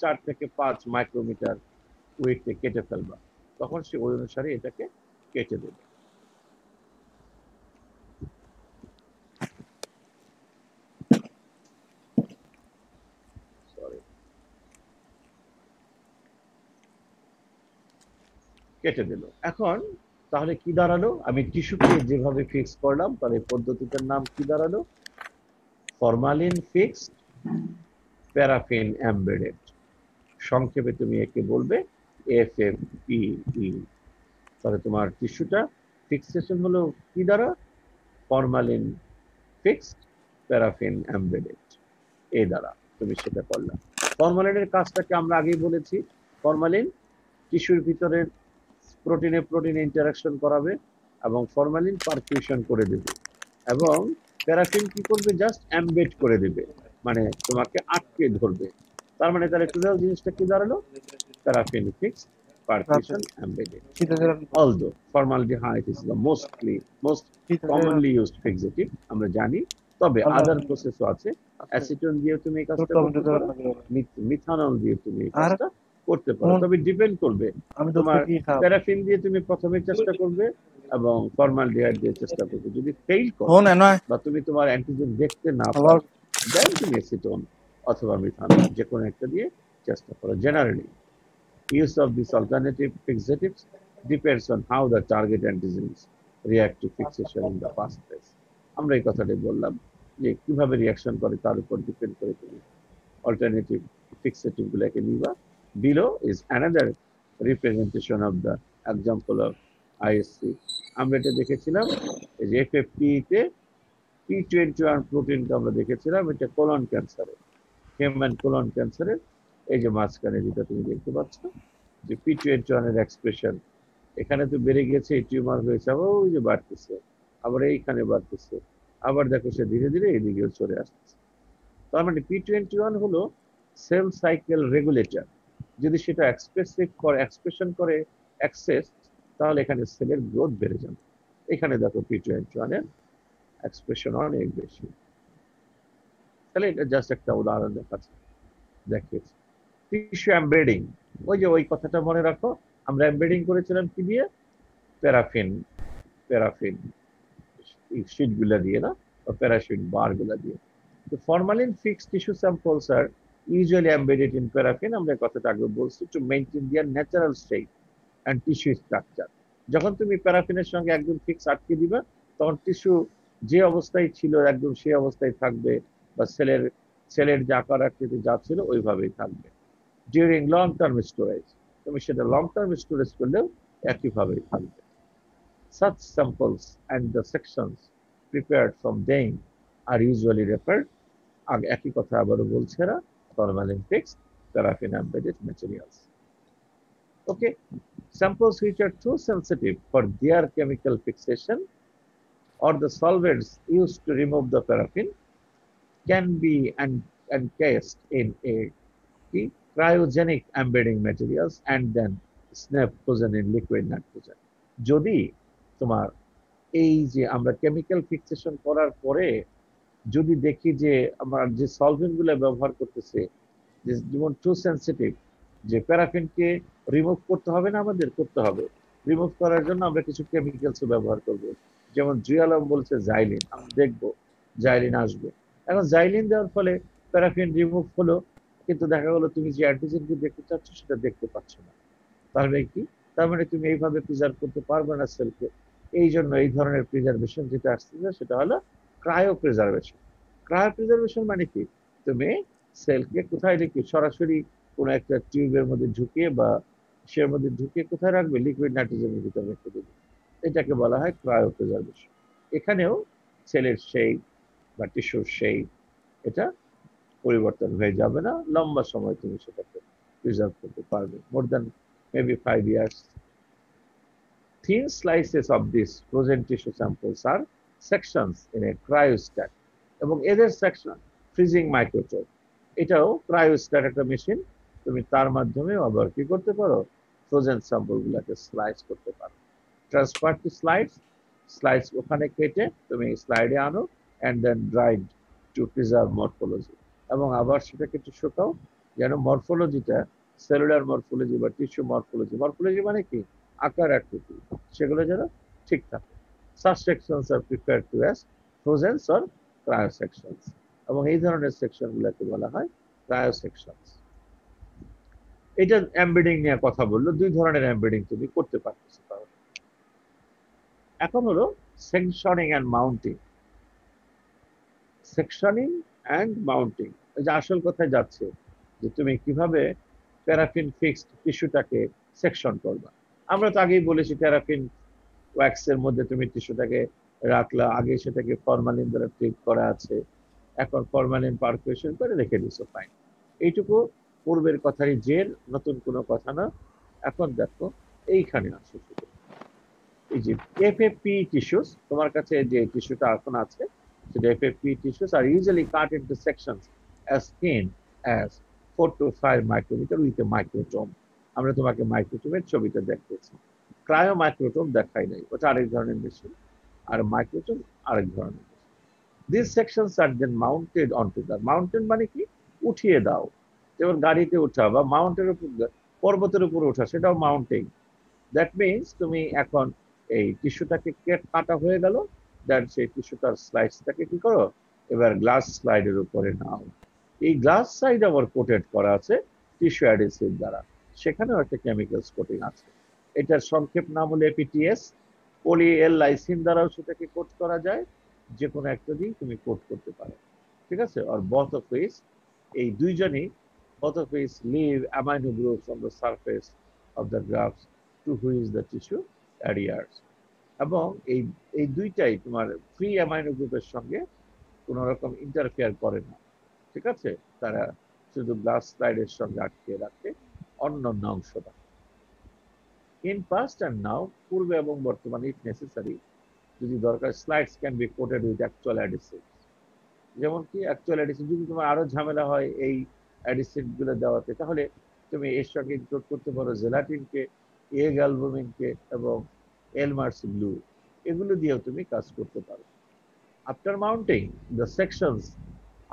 4 থেকে 5 মাইক্রোমিটার ওয়েটে কেটে ফেলবা, তখন সে ওই অনুসারে এটাকে কেটে দেবে। কেটে দিল। এখন তাহলে কি দাঁড়ালো, আমি টিস্যুকে যেভাবে ফিক্স করলাম তাহলে পদ্ধতিটার নাম কি দাঁড়ালো, ফরমালিন ফিক্সড প্যারাফিন এমবেডেড। সংক্ষেপে তুমি একে বলবে FFPE। তাহলে তোমার টিস্যুটা ফিক্সেশন হলো কি দ্বারা, ফরমালিন ফিক্সড প্যারাফিন এমবেডেড, এই দ্বারা তুমি সেটা করলাম। ফরমালিনের কাজটাকে আমরা আগেই বলেছি, ফরমালিন টিস্যুর ভিতরে প্রোটিনে প্রোটিনে ইন্টারাকশন করাবে এবং ফরমালিন পারফিউশন করে দেবে, এবং প্যারাফিন কি করবে, জাস্ট এমবেড করে দেবে, মানে তোমাকে আটকে ধরবে। তার মানে তাহলে টোটাল জিনিসটা কি দাঁড়ালো, paraffin fixed perfusion embedded. Although formaldehyde is the most commonly used fixative, আমরা জানি, তবে আদার প্রসেসও আছে। অ্যাসিটন দিয়ে তুমি এই কাজটা করতে পারো, মিথানল দিয়ে তুমি এই কাজটা করতে পারো, তবে ডিপেন্ড করবে তোমার প্যারাফিন দিয়ে তুমি প্রথমে চেষ্টা করবে এবং ফরমালডিহাইড দিয়ে চেষ্টা করবে। যদি ফেইল করো বা তুমি তোমার অ্যান্টিজেন দেখতে না পাও, দেন তুমি অ্যাসিটন অথবা মিথানল যে কোনো একটা দিয়ে চেষ্টা করো। Generally use of these alternative fixatives depends on how the target antigens react to fixation in the first place. আমরা এই কথাটাই বললাম যে কিভাবে রিঅ্যাকশন করে তার উপর ডিপেন্ড করে তুমি অল্টারনেটিভ ফিক্সেটিভ গুলোকে নিবা। Below is another representation of the example of ISC. আমরা এটা দেখেছিলাম এই যে FFP তে P21 প্রোটিনকে আমরা দেখেছিলাম, এটা কোলন ক্যান্সারে, হিউম্যান কোলন ক্যান্সারের এই যে মাঝখানে যেটা তুমি দেখতে পাচ্ছ যে P21 এর এক্সপ্রেশন এখানে তো বেড়ে গেছে, এই টিউমার হয়েছে, আবার ওই যে বাড়তেছে, আবার এইখানে বাড়তেছে, আবার দেখো সে ধীরে ধীরে এদিকেও চলে আসছে। তার মানে P21 হলো সেল সাইকেল রেগুলেটর। যদি সেটা এক্সপ্রেশন করে এক্সেস, তাহলে এখানে সেলের গ্রোথ বেড়ে যাবে। এখানে দেখো P21 এর এক্সপ্রেশন অনেক বেশি। তাহলে এটা জাস্ট একটা উদাহরণ দেখিয়েছি। টিস্যু এমবেডিং, ওই যে ওই কথাটা মনে রাখো, আমরা এমবেডিং করেছিলাম কি দিয়ে, প্যারাফিন শীট গুলা দিয়ে না, প্যারাশিট বার গুলা দিয়ে। তো formalin fixed tissue samples are usually embedded in paraffin, আমরা কথাটা আগে বলছি, to maintain their natural state and tissue structure. যখন তুমি প্যারাফিনের সঙ্গে একদম ফিক্স আটকে দিবা, তখন টিস্যু যে অবস্থায় ছিল একদম সেই অবস্থায় থাকবে, বা সেলের যে আকার আকৃতি যা ছিল ওইভাবেই থাকবে। ডিউরিং লং টার্ম স্টোরেজ, তুমি সেটা লং টার্ম স্টোরেজ করলেও একইভাবেই থাকবে। Such samples and the sections prepared from them are usually referred, একই কথা আবারও বলছে না, formalin fixed paraffin embedded materials. Okay, samples which are too sensitive for their chemical fixation or the solvents used to remove the paraffin can be and encased in a cryogenic embedding materials and then snap frozen in liquid nitrogen. যদি তোমার এই যে আমরা কেমিক্যাল ফিক্সেশন করার পরে যদি দেখি যে আমার যে সলভেন্ট গুলো ব্যবহার করতেছে যেমন টু সেন্সিটিভ, যে প্যারাফিনকে রিমুভ করতে হবে না, আমাদের করতে হবে। রিমুভ করার জন্য আমরা কিছু কেমিক্যালস ব্যবহার করব, যেমন জুয়ালম বলছে জাইলিন, আমরা দেখবো জাইলিন আসবে। এখন জাইলিন দেওয়ার ফলে প্যারাফিন রিমুভ হলো, কিন্তু দেখা গেলো তুমি যে অ্যান্টিজেনকে দেখতে চাচ্ছ সেটা দেখতে পাচ্ছ না। তাহলে কি, তার মানে তুমি এইভাবে প্রিজার্ভ করতে পারবে না সেলকে। এই জন্য এই ধরনের প্রিজার্ভেশন যেটা আসছে সেটা হলো ক্রায়ো প্রিজার্ভেশন। ক্রায়ো প্রিজার্ভেশন মানে কি, তুমি সেলকে কোথায় রেখে সরাসরি কোনো একটা টিউবের মধ্যে ঢুকিয়ে বা সের মধ্যে ঢুকিয়ে কোথায় রাখবে, লিকুইড নাইট্রোজেনের ভিতরে রেখে দেবে, এটাকে বলা হয় ক্রায়ো প্রিজার্ভেশন। এখানেও সেলের শেপ বা টিস্যুর শেপ এটা পরিবর্তন হয়ে যাবে না, লম্বা সময় তুমি সেটাকে প্রিজার্ভ করতে পারবে, more than maybe 5 years. Thin slices of these frozen tissue samples are sections in a cryostat এবং এদের সেকশন ফ্রিজিং মাইক্রোটোপ। এটাও ক্রায়োস্ট্যাট একটা মেশিন, তুমি তার মাধ্যমে আবার কি করতে পারো, ফ্রোজেন স্যাম্পল গুলাকে স্লাইস করতে পারো। ট্রান্সফার টু স্লাইডস, স্লাইডস ওখানে কেটে তুমি স্লাইডে আনো and then dried to preserve morphology, এবং আবার সেটাকে একটু শুকাও যেন মরফোলজিটা, সেলুলার মরফোলজি বা টিস্যু মরফোলজি, মরফোলজি মানে কি আকার আকৃতি, সেগুলো যেন ঠিক থাকে। Such sections are prepared to as frozen or cryo sections, এবং এই ধরনের সেকশন গুলোকে বলা হয় ক্রায়ো সেকশনস। এটা এমবেডিং নিয়ে কথা বললো, দুই ধরনের এমবেডিং তুমি করতে পারতেছো। এখন হলো সেকশনিং এন্ড মাউন্টিং। সেকশনিং এন্ড মাউন্টিং, এই যে আসল কথায় যাচ্ছে যে তুমি কিভাবে প্যারাফিন ফিক্সড টিস্যুটাকে সেকশন করবা। আমরা তো আগেই বলেছি প্যারাফিন ওয়্যাক্স এর মধ্যে তুমি টিস্যুটাকে রাখলা, আগে সেটাকে ফরমালিন দ্বারা ট্রিট করা আছে, এখন ফরমালিন পারফিউশন করে রেখে দিছো, ফাইন। এইটুকু পূর্বের কথারই জের, নতুন কোনো কথা না। এখন দেখো এইখানে আসো, এই যে এফএফপি টিস্যুস, তোমার কাছে যে টিস্যুটা এখন আছে সেটা এফএফপি টিস্যুস আর usually cut into sections as thin as 4 to 5 micrometer with a microtome। আমরা তোমাকে মাইক্রোটোমের ছবিটা দেখতেছি, ক্রায়ো মাইক্রোটোম দেখাই নাই, ওটা আরেক ধরনের মেশিন, আর মাইক্রোটোম আরেক ধরনের machine. These sections are then mounted onto the mountain, মানে কি উঠিয়ে দাও, যেমন গাড়িতে ওঠা বা মাউন্টের উপর, পর্বতের উপর ওঠা, সেটাও মাউন্টিং। দ্যাট মিনস তুমি এখন এই টিস্যুটাকে কাটা হয়ে গেল, দেন সেই টিস্যুটার স্লাইডসটাকে কি করো, এবার গ্লাস স্লাইডের উপরে নাও। এই গ্লাস সাইড আবার কোটেড করা আছে টিস্যু অ্যাডহেসিভ দ্বারা, সেখানেও একটা কেমিক্যালস কোটিং আছে। এটার সংক্ষেপ নাম হলো এপিটিএস। পলি এল লাইসিন দ্বারাও সেটাকে কোট করা যায়, যে কোনো একটা দিয়ে তুমি কোট করতে পারো, ঠিক আছে। আর both of which, এই দুইজনই both of which leave amino groups on the surface of the grafts to which the tissue adheres, এবং এই দুইটাই তোমার ফ্রি অ্যামাইনো গ্রুপের সঙ্গে কোন রকম ইন্টারফেয়ার করে না, ঠিক আছে। তারা শুধু গ্লাস স্লাইডের সঙ্গে আটকে রাখে অন্য অংশটা। ইন পাস্ট অ্যান্ড নাও, পূর্বে এবং বর্তমানে ইফ নেসেসারি, যদি দরকার, slides can be coated with actual adhesive. যেমন কি অ্যাকচুয়াল অ্যাডিসিভ, যদি তোমার আরো ঝামেলা হয় এই অ্যাডিসিভ গুলো দেওয়াতে, তাহলে তুমি এর সঙ্গে ইনক্লুড করতে পারো জেলাটিনকে, এ গ্যালবুমিনকে এবং এলমার্স গ্লু, এগুলো দিয়েও তুমি কাজ করতে পারো। After mounting the sections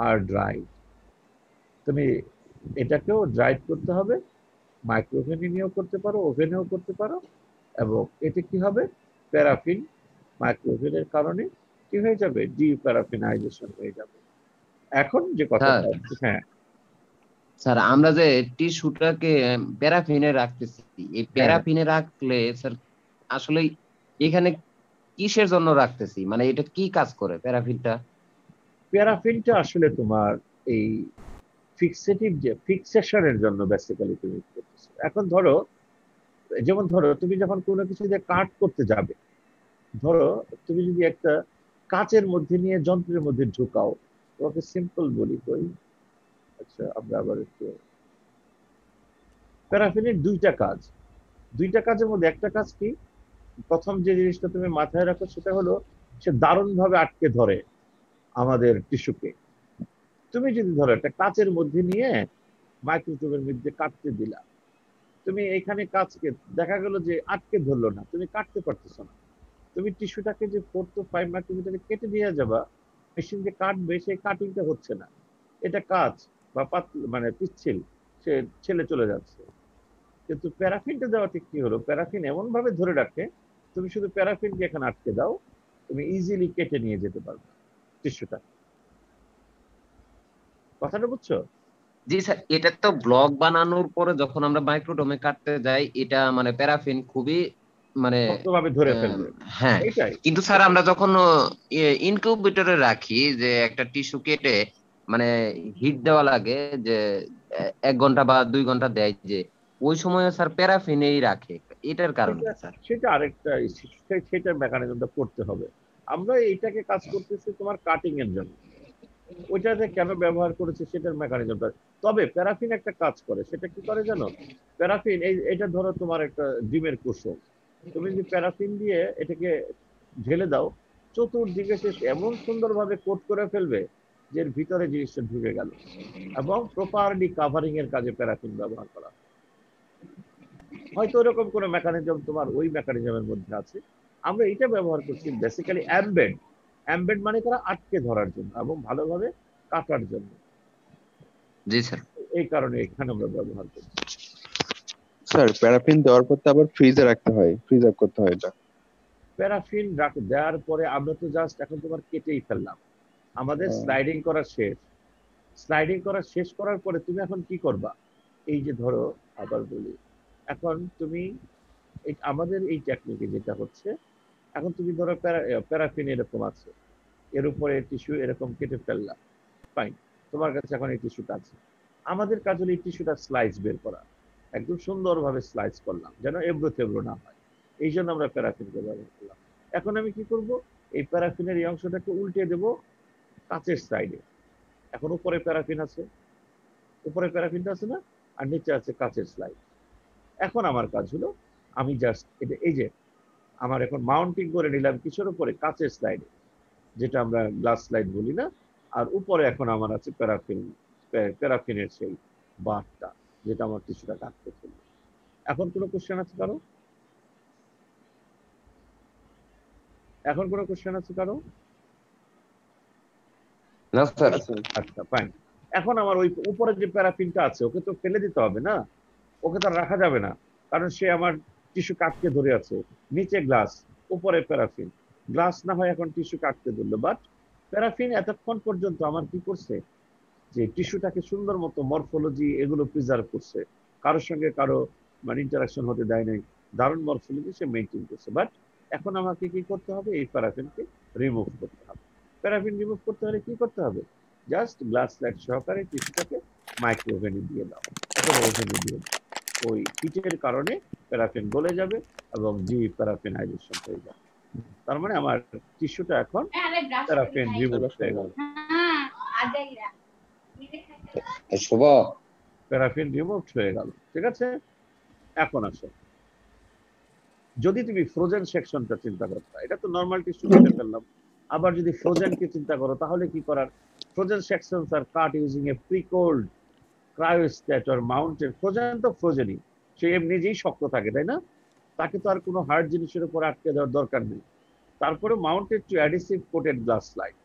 are dried, তুমি এটাকেও ড্রাইড করতে হবে, মাইক্রোওভেনে নিয়েও করতে পারো, ওভেনেও করতে পারো, এবং এতে কি হবে, প্যারাফিন মাইক্রোওভেনের কারণে কি হয়ে যাবে, ডিপ্যারাফিনাইজেশন হয়ে যাবে। এখন যে কথাটা, হ্যাঁ স্যার, আমরা যে টিস্যুটাকে প্যারাফিনে রাখতেছি, এই প্যারাফিনে রাখলে স্যার আসলে এখানে কিসের জন্য রাখতেছি, মানে এটা কি কাজ করে প্যারাফিনটা? প্যারাফিনটা আসলে তোমার এই ফিক্সেটিভ যে ফিক্সেশনের জন্য বেসিক্যালি তুমি করতেছো। এখন ধরো, যেমন ধরো তুমি যখন কোনো কিছু দিয়ে কাট করতে যাবে, ধরো তুমি যদি একটা কাচের মধ্যে নিয়ে যন্ত্রের মধ্যে ঢুকাও, তোমাকে সিম্পল বলি কই, আচ্ছা আমরা আবার একটু, প্যারাফিনের দুইটা কাজের মধ্যে একটা কাজ কি, প্রথম যে জিনিসটা তুমি মাথায় রাখো সেটা হলো সে দারুণ ভাবে আটকে ধরে আমাদের টিস্যুকে, তুমি যদি ধরো একটা কাচের মধ্যে নিয়ে মাইক্রোস্কোপের মধ্যে কাটতে দিলা, তুমি এখানে কাচকে দেখা গেল যে আটকে ধরলো না, তুমি কাটতে পারতেছো না, তুমি টিস্যুটাকে যে 4 to 5 মাইক্রোমিটারে কেটে দিয়ে যাবা, মেশিন যে কাটবে সেই কাটিংটা হচ্ছে না, এটা কাজ বা মানে পিচ্ছিল সে ছেলে চলে যাচ্ছে। কিন্তু প্যারাফিনটা দেওয়াতে কি হলো, প্যারাফিন এমন ভাবে ধরে রাখে, তুমি শুধু প্যারাফিনকে এখানে আটকে দাও, তুমি ইজিলি কেটে নিয়ে যেতে পারবে টিস্যুটা। কথাটা বুঝছো? জি স্যার, এটা তো ব্লক বানানোর পরে যখন আমরা মাইক্রোডোমে কাটতে যাই, এটা মানে প্যারাফিন খুবই মানে শক্তভাবে ধরে আহ, ফেলবে, হ্যাঁ, এইটাই। কিন্তু স্যার আমরা যখন ইনকিউবেটরে রাখি, যে একটা টিস্যু কেটে মানে হিট দেওয়া লাগে, যে 1 ঘন্টা বা 2 ঘন্টা দেয়, যে ওই সময় স্যার প্যারাফিনেই রাখে, এটার কারণ সেটা কি স্যার? সেটা আরেকটা সেটার মেকানিজমটা করতে হবে। আমরা এইটাকে কাজ করতেছি তোমার কাটিং এর জন্য, ওইটাতে কেন ব্যবহার করেছে সেটার মেকানিজমটা। তবে প্যারাফিন একটা কাজ করে, সেটা কি করে জানো? প্যারাফিন এটা ধরো তোমার একটা ডিমের কুসুম, তুমি যদি প্যারাফিন দিয়ে এটাকে ঢেলে দাও, চতুর্দিকে সে এমন সুন্দরভাবে কোট করে ফেলবে যে এর ভিতরে জিনিসটা ঢুকে গেল। এবং প্রপারলি কাভারিং এর কাজে প্যারাফিন ব্যবহার করা হয়। হয়তো এরকম কোনো মেকানিজম তোমার ওই মেকানিজমের মধ্যে আছে। আমরা এটা ব্যবহার করছি বেসিক্যালি এমবেড। এমবেড মানে তারা আটকে ধরার জন্য এবং ভালোভাবে কাটার জন্য। জি স্যার। এই কারণে এখানে আমরা ব্যবহার করছি। স্যার প্যারাফিন দেওয়ার পর তো আবার ফ্রিজে রাখতে হয়, ফ্রিজ আপ করতে হয় এটা। প্যারাফিন দেওয়ার পরে আমরা তো জাস্ট এখন তোমার কেটেই ফেললাম, আমাদের স্লাইডিং করা শেষ। স্লাইডিং করা শেষ করার পরে তুমি এখন কি করবা? এই যে ধরো আবার বলি, এখন তুমি আমাদের এই টেকনিকে যেটা হচ্ছে, এখন তুমি ধরো প্যারাফিন এরকম আছে, এর উপরে টিস্যু এরকম কেটে ফেললাম, ফাইন, তোমার কাছে এখন এই টিস্যুটা আছে। আমাদের কাজ হলো এই টিস্যুটা স্লাইস বের করা, একদম সুন্দরভাবে স্লাইস করলাম যেন এবড়ো থেবড়ো না হয়, এই জন্য আমরা প্যারাফিনকে ব্যবহার করলাম। এখন আমি কি করব, এই প্যারাফিনের এই অংশটাকে উল্টে দেব কাঁচের সাইডে। এখন উপরে প্যারাফিন আছে, উপরে প্যারাফিনটা আছে না, আর নিচে আছে কাঁচের স্লাইড। এখন আমার কাজ হলো, আমি জাস্ট এটা এই যে আমার এখন মাউন্টিং করে নিলাম কিসের উপরে, কাঁচের স্লাইডে, যেটা আমরা গ্লাস স্লাইড বলি না। আর উপরে এখন আমার আছে প্যারাফিনের সেই বারটা, যেটা আমার টিস্যুটা কাটতে চলবে। এখন কোনো কোশ্চেন আছে কারো? এখন কোনো কোশ্চেন আছে কারো? না স্যার। আচ্ছা ফাইন। এখন আমার ওই উপরে যে প্যারাফিনটা আছে ওকে তো ফেলে দিতে হবে না, ওকে তো আর রাখা যাবে না, কারণ সে আমার টিস্যু কাটকে ধরে আছে। নিচে গ্লাস, উপরে প্যারাফিন, গ্লাস না হয় এখন টিস্যু কাটতে ধরলো, বাট প্যারাফিন এতক্ষণ পর্যন্ত আমার কি করছে, যে টিস্যুটাকে সুন্দর মতো মরফোলজি এগুলো প্রিজার্ভ করছে, কারোর সঙ্গে কারো মানে ইন্টারাকশন হতে দেয় নাই, দারুণ মরফোলজি সে মেনটেন করছে। বাট এখন আমাকে কি করতে হবে, এই প্যারাফিনকে রিমুভ করতে হবে। প্যারাফিন রিমুভ করতে হলে কি করতে হবে, জাস্ট গ্লাস লাইট সহকারে টিস্যুটাকে মাইক্রো ওভেনে দিয়ে দাও, অথবা ওভেনে দিয়ে দাও। ওই হিটের কারণে প্যারাফিন গলে যাবে এবং প্যারাফিনাইজেশন হয়ে যাবে। তার মানে আমার টিস্যুটা এখন প্যারাফিন রিমুভ হয়ে গেল। শুভ। প্যারাফিন রিমুভ হয়ে গেল, ঠিক আছে। এখন আসো, যদি তুমি ফ্রোজেন সেকশনটা চিন্তা করো, এটা তো নরমাল টিস্যু কেটে ফেললাম, আবার যদি ফ্রোজেন কে চিন্তা করো, তাহলে কি করার? ফ্রোজেন সেকশনস আর cut using a pre-cold cryostat or mounted. Frozen তো ফ্রোজেনই, সে এমনিতেই শক্ত থাকে, তাই না? তাকে তো আর কোনো হার্ড জিনিসের উপর আটকে দেওয়ার দরকার নেই। তারপরে mounted to adhesive coated glass slide,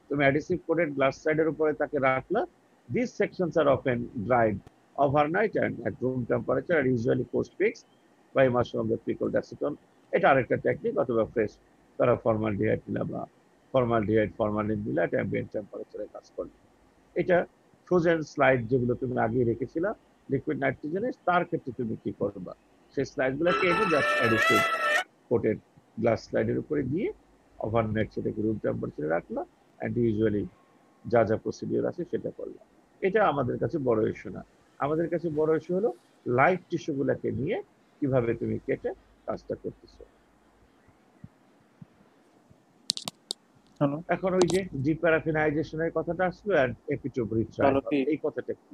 তুমি অ্যাডিসিভ কোটেড গ্লাস স্লাইডের উপরে তাকে রাখলা। These sections are often dried overnight and at room temperature and usually post fixed by immersion of the pre-cooled acetone. এটা আরেকটা টেকনিক, অথবা ফ্রেশ ফর্মালডিহাইড দিলা বা ফরমালিন দিলা, এটা অ্যাম্বিয়েন্ট টেম্পারেচারে কাজ করবে। এটা ফ্রোজেন স্লাইড যেগুলো তুমি আগে রেখেছিলা লিকুইড নাইট্রোজেনে, তার ক্ষেত্রে তুমি কি করবা, সেই স্লাইডগুলোকে এনে জাস্ট অ্যাডিসিভ কোটেড গ্লাস স্লাইডের উপরে দিয়ে ওভারনাইট সেটাকে রুম টেম্পারেচারে রাখলা, অ্যান্ড ইউজুয়ালি যা যা প্রসিডিওর আছে সেটা করলাম। এটা আমাদের কাছে বড় ইস্যু না, আমাদের কাছে বড় ইস্যু হলো লাইভ টিস্যুগুলোকে নিয়ে কিভাবে তুমি কেটে কাজটা করতেছো। এখন ওই যে ডিপ্যারাফিনাইজেশনের কথাটা আসলো, আর এপিটোপ রিট্রাইভাল, এই কথাটা কি?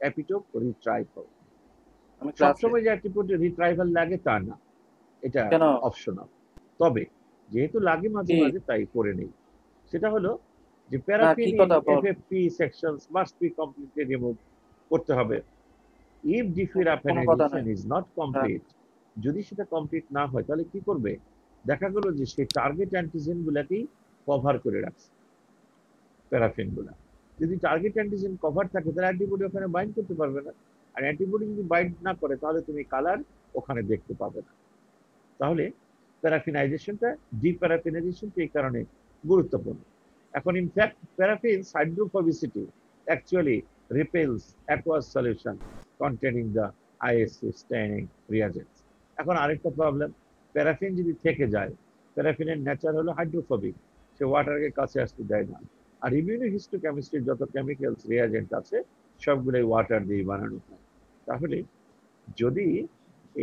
এপিটোপ রিট্রাইভাল সবসময় যে এপিটোপ রিট্রাইভাল লাগে তা না, এটা অপশনাল। তবে যেহেতু লাগে মাঝে মাঝে, তাই করে নেই। সেটা হলো যে না কি প্যারাফিন ইন কথা বল FFP sections must be completely remove করতে হবে। ইফ কোনো কথা ডিফিরাফিনাইজেশন নাই। ইজ নট হ্যাঁ কমপ্লিট, যদি সেটা কমপ্লিট না হয় তাহলে কি করবে? দেখা গেল যে সেই টার্গেট অ্যান্টিজেন গুলাকেই কভার করে রাখছে প্যারাফিন গুলা। যদি টার্গেট অ্যান্টিজেন কভার থাকে তাহলে অ্যান্টিবডি ওখানে বাইন্ড করতে পারবে না, আর অ্যান্টিবডি যদি বাইন্ড না করে তাহলে তুমি কালার ওখানে দেখতে পাবে না। তাহলে প্যারাফিনাইজেশনটা ডিপ্যারাফিনাইজেশনটা এই কারণে গুরুত্বপূর্ণ। এখন in fact paraffins hydrophobicity actually repels aqueous solution containing the ISC staining reagents। এখন আরেকটা প্রবলেম, প্যারাফিন যদি থেকে যায়, প্যারাফিনের নেচার হলো হাইড্রোফোবিক, সে ওয়াটারকে কাছে আসতে দেয় না। আর ইমিউনোহিস্টোকেমিস্ট্রির যত কেমিক্যালস রিয়াজেন্ট আছে সবগুলোই ওয়াটার দিয়ে বানানো হয়। তাহলে যদি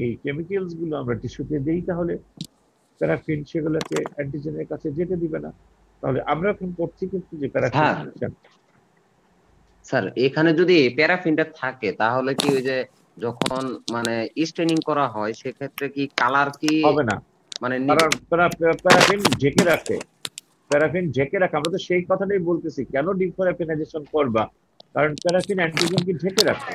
এই কেমিক্যালস গুলো আমরা টিস্যুতে দিই তাহলে প্যারাফিন সেগুলোকে অ্যান্টিজেনের কাছে যেতে দিবে না। তাহলে আমরা এখন করছি কিন্তু যে হ্যাঁ প্যারাফিন স্যার, এখানে যদি প্যারাফিনটা থাকে তাহলে কি ওই যে যখন মানে স্টেনিং করা হয় সেক্ষেত্রে কি কালার কি হবে না, মানে কারণ প্যারাফিন ঢেকে রাখে। প্যারাফিন ঢেকে রাখে, আমরা তো সেই কথাটাই বলতেছি কেন ডিপ্যারাফিনাইজেশন করবা, কারণ প্যারাফিন অ্যান্টিজেনকে ঢেকে রাখে।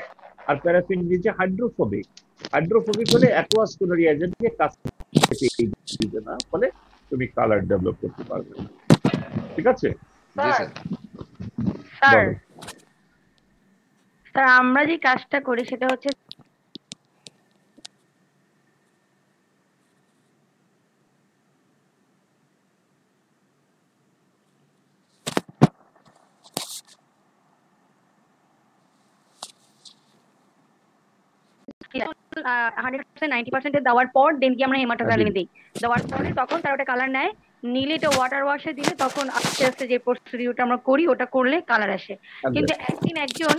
আর প্যারাফিন নিজে হাইড্রোফোবিক, হাইড্রোফোবিক হলে অ্যাকুয়াস কোনো রিয়েজেন্টকে কাছে দিবে না, ফলে তুমি কালার ডেভেলপ করতে পারবে না। ঠিক আছে, জি স্যার স্যার। স্যার বলো। স্যার আমরা যে কাজটা করি সেটা হচ্ছে হান্ড্রেড পার্সেন্ট 90% দেওয়ার পর দেন কি আমরা হেমাটোসালিন দিই, দেওয়ার পরে তখন তার ওটা কালার নেয়, নিলে এটা ওয়াটার ওয়াশে দিলে তখন আস্তে আস্তে যে প্রসিডিউরটা আমরা করি ওটা করলে কালার আসে। কিন্তু একদিন একজন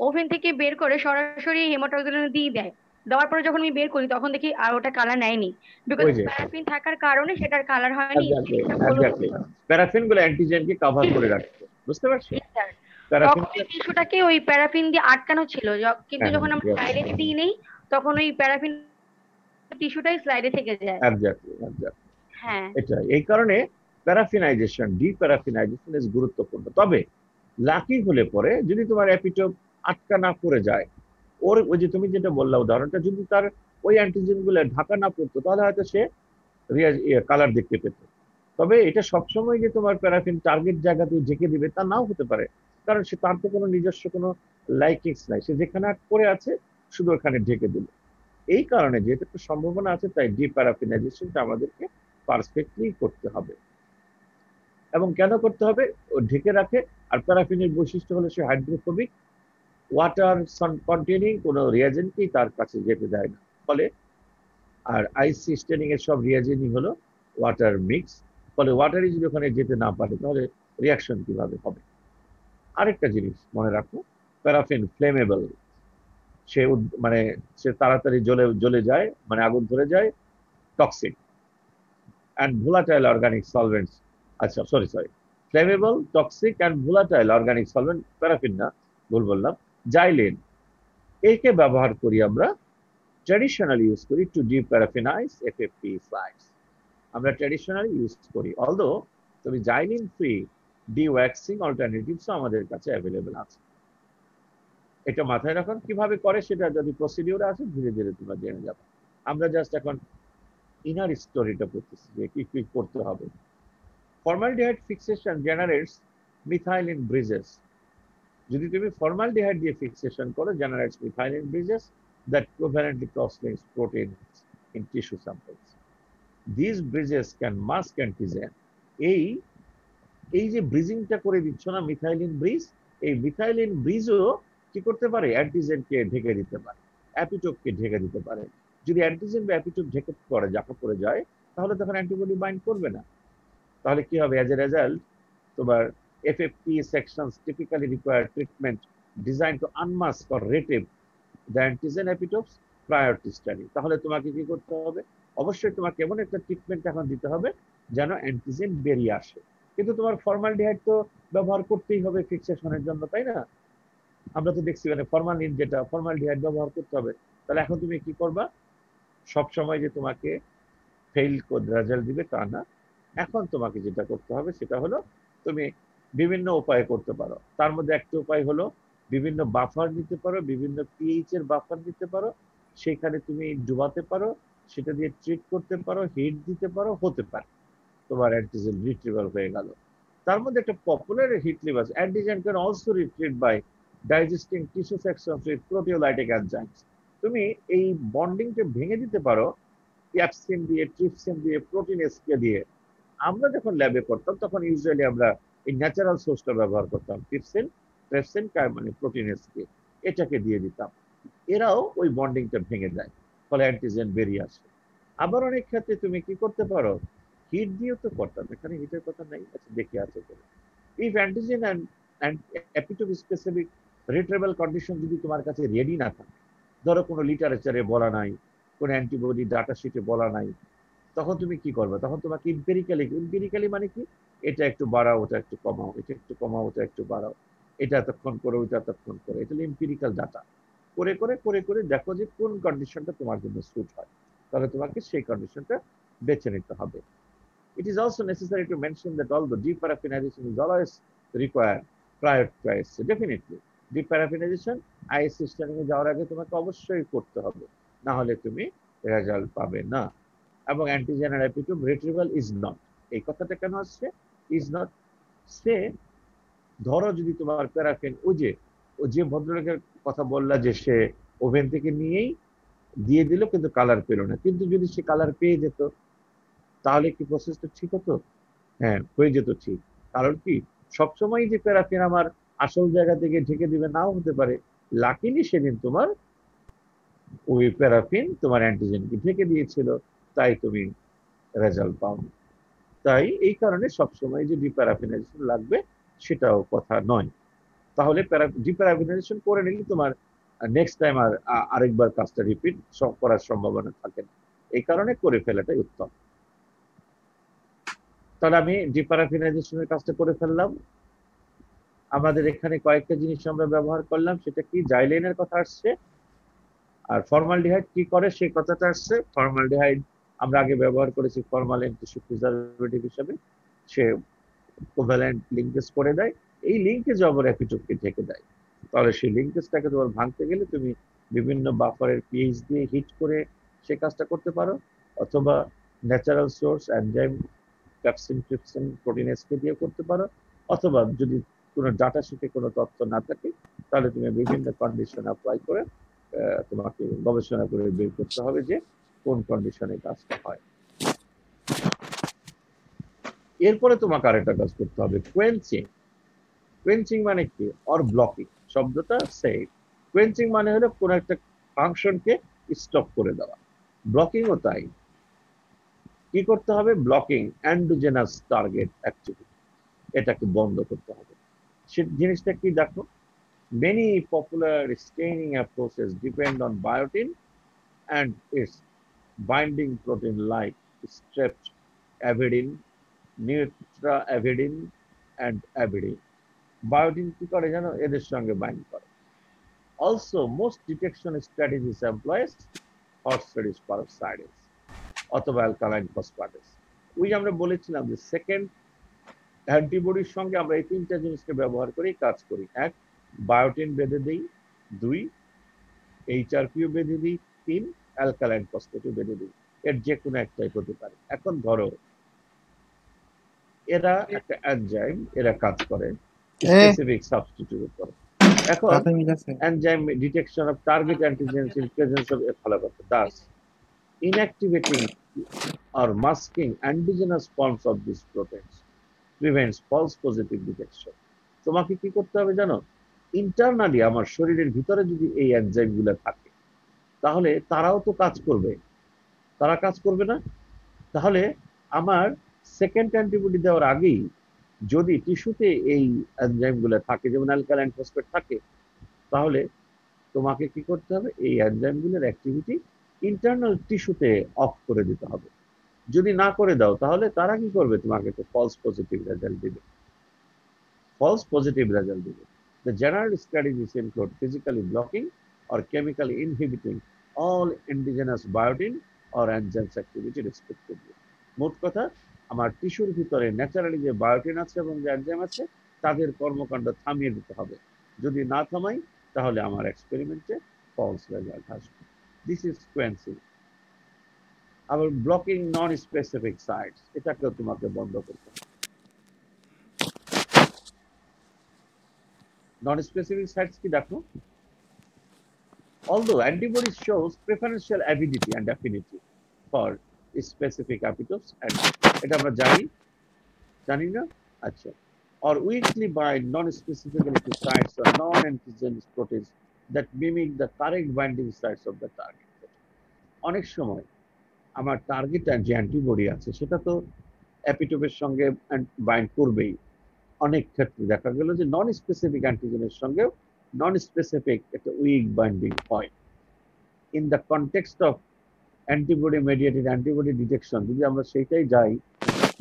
ওভেন থেকে বের করে সরাসরি হেমাটোসালিন দিয়ে দেয়, দেওয়ার পরে যখন আমি বের করি তখন দেখি আর ওটা কালার নেয়নি, বিকজ ওই যে প্যারাফিন থাকার কারণে সেটার কালার হয়নি। এক্স্যাক্টলি প্যারাফিন গুলো অ্যান্টিজেনকে কভার করে রাখছে, বুঝতে পারছো? প্যারাফিন তখন ওই টিস্যুটাকে ওই প্যারাফিন দিয়ে আটকানো ছিল, কিন্তু যখন আমরা স্লাইডে দিই নেই তখন ওই প্যারাফিন টিস্যুটাই স্লাইডে থেকে যায়। এক্স্যাক্টলি হ্যাঁ এটা এই কারণে প্যারাফিনাইজেশন ডিপ্যারাফিনাইজেশন ইজ গুরুত্বপূর্ণ। তবে লাকি হলে পরে যদি তোমার অ্যাপিটোপ আটকা না পড়ে যায়, ওর ওই যে তুমি যেটা বললা উদাহরণটা, যদি তার ওই অ্যান্টিজেন গুলো ঢাকা না পড়তো তাহলে হয়তো সে কালার দেখতে পেত। তবে এটা সবসময় যে তোমার প্যারাফিন টার্গেট জায়গাতে ঢেকে দিবে তা নাও হতে পারে, কারণ সে তার তো কোনো নিজস্ব কোনো লাইকিংস নাই, সে যেখানে পড়ে আছে শুধু ওখানে ঢেকে দিল। এই কারণে যেহেতু একটা সম্ভাবনা আছে তাই ডিপ্যারাফিনাইজেশনটা আমাদেরকে পারফেক্টলি করতে হবে। এবং কেন করতে হবে? ও ঢেকে রাখে, আর প্যারাফিনের বৈশিষ্ট্য হলো সে হাইড্রোফোবিক, ওয়াটার কন্টেনিং কোনো রিয়াজেন্টকেই তার কাছে যেতে দেয় না, ফলে আর আইসি স্টেনিং এর সব রিয়াজেন্টই হলো ওয়াটার মিক্স, ফলে ওয়াটারই যদি ওখানে যেতে না পারে তাহলে রিয়াকশন কিভাবে হবে? আরেকটা জিনিস মনে রাখো, প্যারাফিন ফ্লেমেবল, সে মানে সে তাড়াতাড়ি জ্বলে যায়, মানে আগুন ধরে যায়, টক্সিক অ্যান্ড ভোলাটাইল অর্গানিক সলভেন্টস, আচ্ছা sorry flammable, toxic and volatile organic solvent, paraffin না, ভুল বললাম, জাইলিন, একে ব্যবহার করি আমরা, ট্র্যাডিশনালি ইউজ করি টু ডিপ্যারাফিনাইজ এফএফপি সাইটস। আমরা ট্র্যাডিশনালি ইউজ করি, অলদো তুমি জাইলিন ফ্রি ডিওয়াক্সিং অল্টারনেটিভসও আমাদের কাছে অ্যাভেলেবেল আছে। এটা মাথায় রাখুন, কিভাবে করে সেটা যদি প্রসিডিউর আছে ধীরে ধীরে তোমরা জেনে যাবে। আমরা জাস্ট এখন ইনার স্টোরিটা করতেছি যে কি কি করতে হবে। Formaldehyde fixation generates methylene Bridges, যদি তুমি ফর্মালডিহাইড দিয়ে ফিক্সেশন করো generates methylene Bridges that covalently cross-links proteins in tissue samples. These bridges can mask antigen. এই যে ব্রিজিংটা করে দিচ্ছ না মিথাইলিন ব্রিজ, এই মিথাইলিন ব্রিজও কি করতে পারে? অ্যান্টিজেনকে ঢেকে দিতে পারে, অ্যাপিটোপকে ঢেকে দিতে পারে। যদি অ্যান্টিজেন বা অ্যাপিটোপ ঢেকে পড়ে যায় তাহলে তখন অ্যান্টিবডি বাইন্ড করবে না। তাহলে কি হবে? অ্যাজ এ রেজাল্ট তোমার FFP sections typically require treatment designed to unmask or retrieve the antigen epitopes prior to study। তাহলে তোমাকে কি করতে হবে? অবশ্যই তোমাকে এমন একটা ট্রিটমেন্ট এখন দিতে হবে যেন অ্যান্টিজেন বেরিয়ে আসে। কিন্তু তোমার ফর্মালডিহাইড তো ব্যবহার করতেই হবে ফিক্সেশনের জন্য, তাই না? আমরা তো দেখছি মানে ফর্মালিন যেটা ফর্মালডিহাইড ব্যবহার করতে হবে। তাহলে এখন তুমি কি করবা? সব সময় যে তোমাকে ফেইল রেজাল্ট দিবে তা না, এখন তোমাকে যেটা করতে হবে সেটা হলো তুমি বিভিন্ন উপায় করতে পারো। তার মধ্যে একটা উপায় হলো বিভিন্ন বাফার নিতে পারো, বিভিন্ন পিএইচ এর বাফার নিতে পারো, সেখানে তুমি ডুবাতে পারো, সেটা দিয়ে ট্রিট করতে পারো, হিট দিতে পারো, হতে পারে তোমার অ্যান্টিজেন রিট্রিভাল হয়ে গেল। তার মধ্যে একটা popular heat liver antigen can also retrieve by digesting tissue sections with proteolytic enzymes. তুমি এই বন্ডিংটা ভেঙে দিতে পারো ক্যাপসিন দিয়ে, ট্রিপসিন দিয়ে, প্রোটিনেসকে দিয়ে। আমরা যখন ল্যাবে করতাম তখন ইউজুয়ালি আমরা এই ন্যাচারাল সোর্সটা ব্যবহার করতাম, ট্রিপসিন, ট্রেপসিন, মানে প্রোটিনেসকে, এটাকে দিয়ে দিতাম। এরাও ওই বন্ডিংটা ভেঙে দেয়, ফলে অ্যান্টিজেন বেরিয়ে আসে। আবার অনেক ক্ষেত্রে তুমি কি করতে পারো, হিট দিয়েও তো করতাম, এখানে হিটের কথা নাই, আচ্ছা দেখে আছে তো। If antigen and epitope specific retrievable condition যদি তোমার কাছে রেডি না থাকে, ধরো কোনো লিটারেচারে বলা নাই, কোনো অ্যান্টিবডি ডাটা শিটে বলা নাই, তখন তুমি কি করবে? তখন তোমাকে ইম্পেরিক্যালি মানে কি, এটা একটু বাড়াও, ওটা একটু কমাও, এটা একটু কমাও, ওটা একটু বাড়াও, এটা এতক্ষণ করো, ওইটা এতক্ষণ করো, এটা হলো এম্পিরিক্যাল ডাটা। করে করে করে করে দেখো যে কোন কন্ডিশনটা তোমার জন্য স্যুট হয়, তাহলে তোমাকে সেই কন্ডিশনটা বেছে নিতে হবে। It is also necessary to mention that although deparaffinization is always required prior to ISC, definitely deparaffinization ISC standing এ যাওয়ার আগে তোমাকে অবশ্যই করতে হবে, না হলে তুমি রেজাল্ট পাবে না। এবং অ্যান্টিজেন আর এপিটোপ রিট্রিভাল ইজ নট, এই কথাটা কেন আসছে ইজ নট? সে ধরো যদি তোমার প্যারাফিন, ও যে ভদ্রলোকের কথা বললা যে সে ওভেন থেকে নিয়েই দিয়ে দিল কিন্তু কালার পেল না, কিন্তু যদি সে কালার পেয়ে যেত তাহলে কি প্রসেসটা ঠিক হতো? হ্যাঁ, হয়ে যেত ঠিক। কারণ কি, সবসময় যে প্যারাফিন আমার আসল জায়গা থেকে ঢেকে দিবে নাও হতে পারে। লাকিলি সেদিন তোমার ওই প্যারাফিন তোমার অ্যান্টিজেনকে ঢেকে দিয়েছিল, তাই তুমি রেজাল্ট পাও। তাই এই কারণে সবসময় যে ডিপ্যারাফিনাইজেশন লাগবে সেটাও কথা নয়। তাহলে ডিপ্যারাফিনাইজেশন করে নিলে তোমার নেক্সট টাইম আর আরেকবার কাজটা রিপিট করার সম্ভাবনা থাকে না, এই কারণে করে ফেলাটাই উত্তম। তাহলে আমি ডিপ্যারাফিনাইজেশনের কাজটা করে ফেললাম। আমাদের এখানে কয়েকটা জিনিস আমরা ব্যবহার করলাম, সেটা কি, জাইলেনের কথা আসছে, আর ফর্মালডিহাইড কি করে সেই কথাটা আসছে। ফর্মালডিহাইড আমরা আগে ব্যবহার করেছি ফরমালিন টিস্যু প্রিজারভেটিভ হিসেবে, সে কোভ্যালেন্ট লিঙ্কেজ করে দেয়, এই লিঙ্কেজ আবার এপিটোপকে ঢেকে দেয়। তাহলে সেই লিঙ্কেজটাকে তোমার ভাঙতে গেলে তুমি বিভিন্ন বাফারের পিএইচ দিয়ে হিট করে সে কাজটা করতে পারো, অথবা ন্যাচারাল সোর্স এনজাইম ক্যাপসিন, ট্রিপসিন, প্রোটিনেসকে দিয়ে করতে পারো, অথবা যদি কোনো ডাটা শিটে কোনো তথ্য না থাকে তাহলে তুমি বিভিন্ন কন্ডিশন অ্যাপ্লাই করে তোমাকে গবেষণা করে বের করতে হবে যে কোন কন্ডিশনে কাজটা হয়। এরপরে তোমাকে আরেকটা কাজ করতে হবে, কোয়েঞ্চিং। কোয়েঞ্চিং মানে কি, অর ব্লকিং, শব্দটা সেম। কোয়েঞ্চিং মানে হলো কোন একটা ফাংশনকে স্টপ করে দেওয়া, ব্লকিংও তাই। কি করতে হবে? ব্লকিং এন্ডোজেনাস টার্গেট অ্যাক্টিভিটি, এটাকে বন্ধ করতে হবে। সে জিনিসটা কি দেখো, many popular staining approaches depend on biotin and its binding protein like streptavidin, neutroavidin and avidin. Biotin কি করে জানো? এদের সঙ্গে বাইন্ড করে। Also, most detection strategies employs Horseradish peroxidase অথবা অ্যালকালাইন ফসফেটেস। ওই আমরা বলেছিলাম যে সেকেন্ড অ্যান্টিবডির সঙ্গে আমরা এই তিনটা জিনিসকে ব্যবহার করে কাজ করি। এক, বায়োটিন বেঁধে দিই, দুই, এইচআরপিও বেঁধে দিই, তিন, অ্যালকালাইন ফসফেটও বেঁধে দিই। এর যে কোনো একটাই হতে পারে। এখন ধরো এরা একটা এনজাইম, এরা কাজ করে স্পেসিফিক সাবস্টিটিউট উপর। এখন enzyme detection of target antigens in presence of a ভালো কথা, Das inactivating or masking endogenous forms of these proteins prevents false positive detection. তোমাকে কি করতে হবে জানো? ইন্টারনালি আমার শরীরের ভিতরে যদি এই এনজাইম গুলো থাকে তাহলে তারাও তো কাজ করবে, তারা কাজ করবে না? তাহলে আমার সেকেন্ড অ্যান্টিবডি দেওয়ার আগেই যদি টিস্যুতে এই এনজাইম গুলো থাকে, যেমন অ্যালকালাইন ফসফেট থাকে, তাহলে তোমাকে কি করতে হবে? এই এনজাইম গুলোর অ্যাক্টিভিটি ইন্টারনাল টিস্যুতে অফ করে দিতে হবে। যদি না করে দাও তাহলে তারা কি করবে? তোমাকে একটা ফলস পজিটিভ রেজাল্ট দিবে, false positive result দিবে। The general strategies include physically blocking or chemically inhibiting all endogenous biotin or enzymes activity respectively. মোট কথা, আমার টিস্যুর ভিতরে ন্যাচারালি যে বায়োটিন আছে এবং যে এনজাইম আছে তাদের কর্মকাণ্ড থামিয়ে দিতে হবে। যদি না থামাই তাহলে আমার এক্সপেরিমেন্টে ফলস রেজাল্ট আসবে। This is sequencing. আবার ব্লকিং নন স্পেসিফিক সাইটস, এটাকেও তোমাকে বন্ধ করতে হবে। নন স্পেসিফিক সাইটস কি দেখো, although antibody shows preferential avidity and affinity for specific epitopes, and এটা আমরা জানি না, আচ্ছা, or weakly bind non-specifically to sites or non-antigen proteins that mimic the correct binding sites of the target. অনেক সময় আমার টার্গেট যে অ্যান্টিবডি আছে সেটা তো অ্যাপিটোপের সঙ্গে বাইন্ড করবেই। অনেক ক্ষেত্রে দেখা গেল যে নন স্পেসিফিক অ্যান্টিজেনের সঙ্গে নন স্পেসিফিক একটা উইক বাইন্ডিং হয়। In the context of antibody mediated antibody detection, যদি আমরা সেইটাই যাই,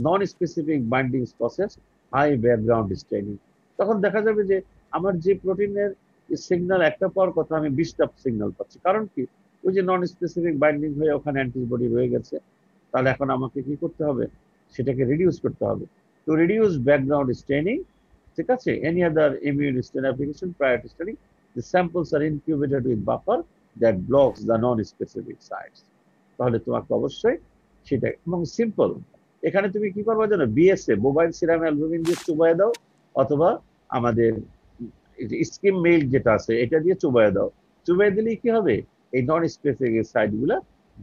non specific binding process, high background staining, তখন দেখা যাবে যে আমার যে প্রোটিনের সিগন্যাল একটা পাওয়ার কথা আমি 20টা সিগন্যাল পাচ্ছি। কারণ কি, ওই যে নন স্পেসিফিক বাইন্ডিং হয়ে ওখানে অ্যান্টিবডি রয়ে গেছে। তাহলে এখন আমাকে কি করতে হবে, সেটাকে রিডিউস করতে হবে। টু রিডিউস ব্যাকগ্রাউন্ড স্টেনিং, ঠিক আছে, any other immune stain application prior to staining, the samples are incubated with buffer that blocks the non-specific sites. তাহলে তোমাকে অবশ্যই সেটা, এবং সিম্পল, এখানে তুমি কি করবে জানো, বিএসএ মোবাইল সিরাম অ্যালবুমিন দিয়ে চুবাই দাও, অথবা আমাদের স্কিম মেইল যেটা আছে এটা দিয়ে চুবাই দাও। চুবাই দিলেই কি হবে, এই নন স্পেসিফিক সাইট গুলা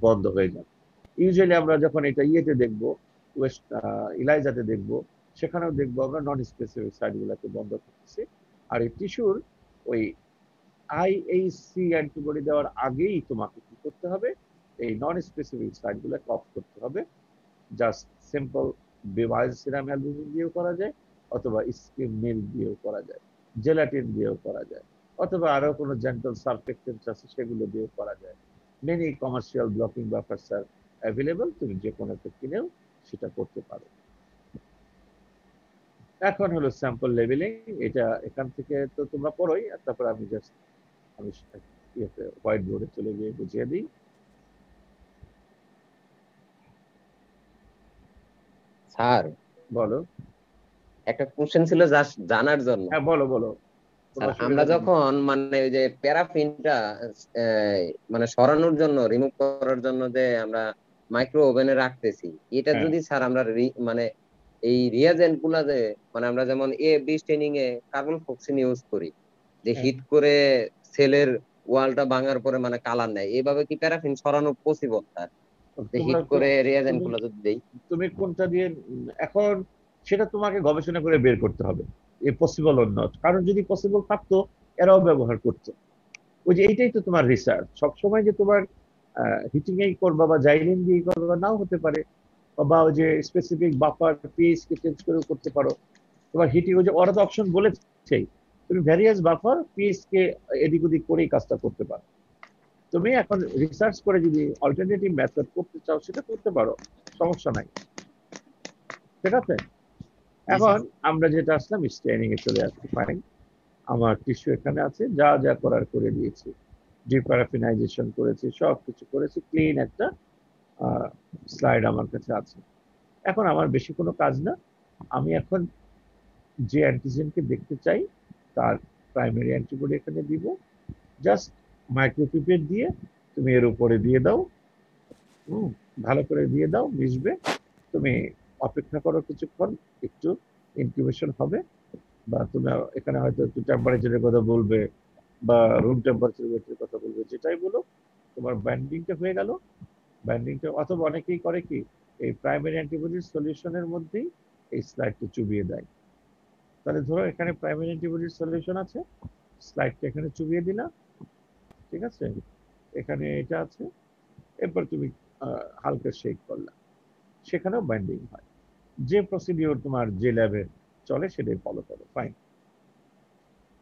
বন্ধ হয়ে যাবে। ইউজুয়ালি আমরা যখন এটা ইয়েতে দেখবো, ওয়েস্ট ইলাইজাতে দেখবো, সেখানেও দেখবো আমরা নন স্পেসিফিক সাইট গুলাকে বন্ধ করতেছি। আর এই টিস্যুর ওই আইএইচসি অ্যান্টিবডি দেওয়ার আগেই তোমাকে কি করতে হবে, এই নন স্পেসিফিক সাইট গুলাকে অফ করতে হবে। Just simple mobile serum albumin দিয়েও করা যায়, অথবা স্কিম মেল দিয়েও করা যায়, জেলাটিন দিয়েও করা যায়, অথবা আরো কোনো জেন্টাল সারফেক্টেন্টস আছে সেগুলো দিয়েও করা যায়। Many commercial blocking buffers are available, তুমি যে কোনো একটা কিনেও সেটা করতে পারো। এখন হলো স্যাম্পল লেভেলিং, এটা এখান থেকে তো তোমরা পড়োই, আর তারপর আমি জাস্ট হোয়াইট বোর্ডে চলে গিয়ে বুঝিয়ে দিই। স্যার, বলো। একটা কোশ্চেন ছিল জাস্ট জানার জন্য। হ্যাঁ বলো বলো। স্যার, আমরা যখন মানে ওই যে প্যারাফিনটা মানে সরানোর জন্য, রিমুভ করার জন্য যে আমরা মাইক্রো ওভেনে রাখতেছি, এটা যদি স্যার আমরা মানে এই রিয়াজেন্ট গুলা যে মানে আমরা যেমন এএফডি স্টেনিং এ কার্বন ফক্সিন ইউজ করি, যে হিট করে সেলের ওয়ালটা ভাঙার পরে মানে কালার নেয়, এইভাবে কি প্যারাফিন সরানো পসিবল স্যার? হিট করে রিয়াজেন্ট গুলা যদি দেই, তুমি কোনটা দিয়ে, এখন সেটা তোমাকে গবেষণা করে বের করতে হবে এ পসিবল অর নট। কারণ যদি পসিবল থাকতো এরাও ব্যবহার করতো। ওই যে এইটাই তো তোমার রিসার্চ, সবসময় যে তোমার হিটিং এই করবা বা জাইলিন দিয়ে করবা নাও হতে পারে, বা ওই যে স্পেসিফিক বাফার পিএইচ কে চেঞ্জ করে করতে পারো। তোমার হিটিং ওই যে ওরা তো অপশন বলেছেই, তুমি ভ্যারিয়াস বাফার পিএইচ কে এদিক ওদিক করেই কাজটা করতে পারো। তুমি এখন রিসার্চ করে যদি অল্টারনেটিভ মেথড করতে চাও সেটা করতে পারো, সমস্যা নাই, ঠিক আছে। এখন আমরা যেটা আসলাম স্টেনিং এ চলে আসছি। ফাইন, আমার টিস্যু এখানে আছে, যা যা করার করে দিয়েছি, ডিপ্যারাফিনাইজেশন করেছি, সব কিছু করেছি, ক্লিন একটা স্লাইড আমার কাছে আছে। এখন আমার বেশি কোনো কাজ না, আমি এখন যে অ্যান্টিজেনকে দেখতে চাই তার প্রাইমারি অ্যান্টিবডি এখানে দিব, জাস্ট মাইক্রোপিপেট দিয়ে তুমি এর উপরে দিয়ে দাও, ভালো করে দিয়ে দাও, মিশবে। তুমি অপেক্ষা করো কিছুক্ষণ, একটু ইনকিউবেশন হবে, বা তুমি এখানে হয়তো একটু টেম্পারেচারের কথা বলবে বা রুম টেম্পারেচারের কথা বলবে, যেটাই বলো, তোমার বাইন্ডিংটা হয়ে গেল। বাইন্ডিংটা, অথবা অনেকেই করে কি, এই প্রাইমারি অ্যান্টিবডির সলিউশনের মধ্যেই এই স্লাইডটা চুবিয়ে দেয়। তাহলে ধরো এখানে প্রাইমারি অ্যান্টিবডির সলিউশন আছে, স্লাইডটা এখানে চুবিয়ে দিলা, ঠিক আছে, এখানে এটা আছে, এরপর তুমি হালকা শেক করলা, সেখানেও বাইন্ডিং হয়। যে প্রসিডিওর তোমার যে ল্যাবে চলে সেটাই ফলো করো, ফাইন।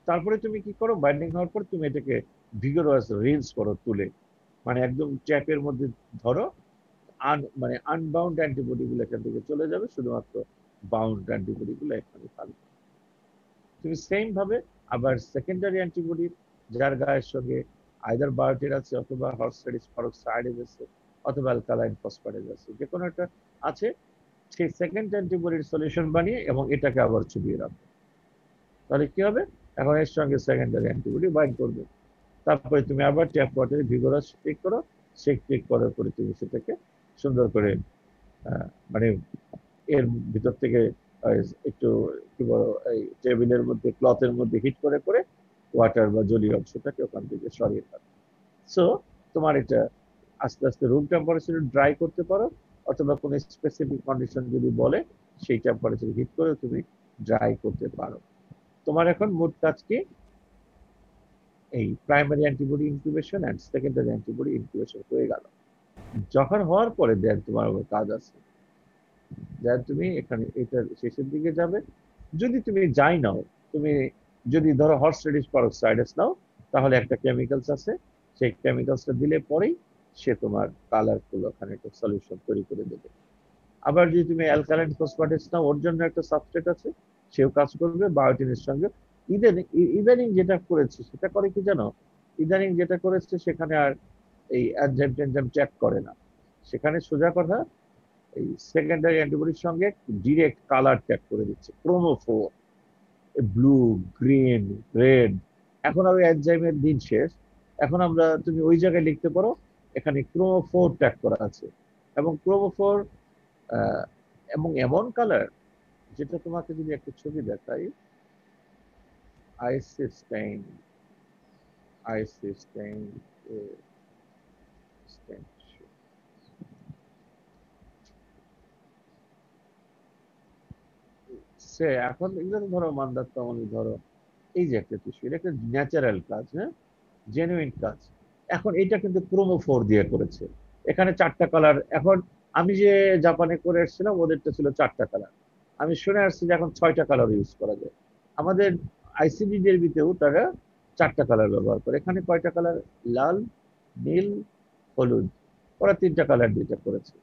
তারপরে তুমি কি করো, বাইন্ডিং হওয়ার পর তুমি এটাকে ভিগোরাস রিলস করো তুলে, মানে একদম ট্যাপের মধ্যে ধরো, মানে আনবাউন্ড অ্যান্টিবডি গুলো এখান থেকে চলে যাবে, শুধুমাত্র বাউন্ড অ্যান্টিবডি গুলো এখানে থাকবে। তুমি সেম ভাবে আবার সেকেন্ডারি অ্যান্টিবডি যার গায়ের সঙ্গে আইদার বায়োটিন আছে, অথবা হর্সেডিস পারক্সাইডেজ আছে, অথবা অ্যালকালাইন ফসফেটেজ আছে, যে কোনো একটা আছে, সেই সেকেন্ড অ্যান্টিবডির সলিউশন বানিয়ে এবং এটাকে আবার চুবিয়ে রাখো। তাহলে কি হবে, এখন এর সঙ্গে সেকেন্ডারি অ্যান্টিবডি বাইন্ড করবে। তারপরে তুমি আবার ট্যাপ ওয়াটারে ভিগোরাস টেক করো, শেক টেক করার পরে তুমি সেটাকে সুন্দর করে মানে এর ভিতর থেকে একটু কি বলো এই টেবিলের মধ্যে ক্লথের মধ্যে হিট করে করে ওয়াটার বা জলীয় অংশটাকে ওখান থেকে সরিয়ে ফেলো। সো তোমার এটা আস্তে আস্তে রুম টেম্পারেচারে ড্রাই করতে পারো, অথবা কোনো স্পেসিফিক কন্ডিশন যদি বলে সেই টেম্পারেচারে হিট করে তুমি ড্রাই করতে পারো। তোমার এখন মোট কাজ কি, এই primary antibody incubation and secondary antibody incubation হয়ে গেল। যখন হওয়ার পরে দেন তোমার আবার কাজ আছে, দেন তুমি এখানে এটার শেষের দিকে যাবে। যদি তুমি যাই নাও, তুমি যদি ধরো হর্স রেডিশ পারক্সাইডাস নাও, তাহলে একটা কেমিক্যালস আছে, সেই কেমিক্যালসটা দিলে পরেই সে তোমার কালারফুল ওখানে একটা সলিউশন তৈরি করে দেবে। আবার যদি তুমি অ্যালকালাইন ফসফেটস নাও, ওর জন্য একটা সাবস্ট্রেট আছে, সেও কাজ করবে বায়োটিনের সঙ্গে। ইদানিং যেটা করেছে সেটা করে কি জানো, ইদানিং যেটা করেছে সেখানে আর এই এনজাইম টেনজাইম চেক করে না, সেখানে সোজা কথা এই সেকেন্ডারি অ্যান্টিবডির সঙ্গে ডিরেক্ট কালার ট্যাগ করে দিচ্ছে, ক্রোমোফোর, ব্লু, গ্রিন, রেড। এখন আর ওই এনজাইমের দিন শেষ, এখন আমরা তুমি ওই জায়গায় লিখতে পারো এখানে ক্রোমোফোর ট্যাগ করা আছে, এবং ক্রোমোফোর এবং এমন কালার যেটা তোমাকে যদি একটা ছবি দেখাই, আইসিস্টেইন, আইসিস্টেইন সে এখন এগুলো ধরো মান্দার তেমনই ধরো এই যে একটা টিস্যু, এটা একটা ন্যাচারাল কাজ, হ্যাঁ, জেনুইন কাজ। এখন এটা কিন্তু ক্রোমোফোর দিয়ে করেছে, এখানে 4টা কালার। এখন আমি যে জাপানে করে এসেছিলাম ওদেরটা ছিল 4টা কালার, আমি শুনে আসছি যে এখন 6টা কালার ইউজ করা যায়। আমাদের আইসিডিডিআরবিতেও তারা 4টা কালার ব্যবহার করে। এখানে কয়টা কালার, লাল, নীল, হলুদ, ওরা 3টা কালার দিতে করেছে।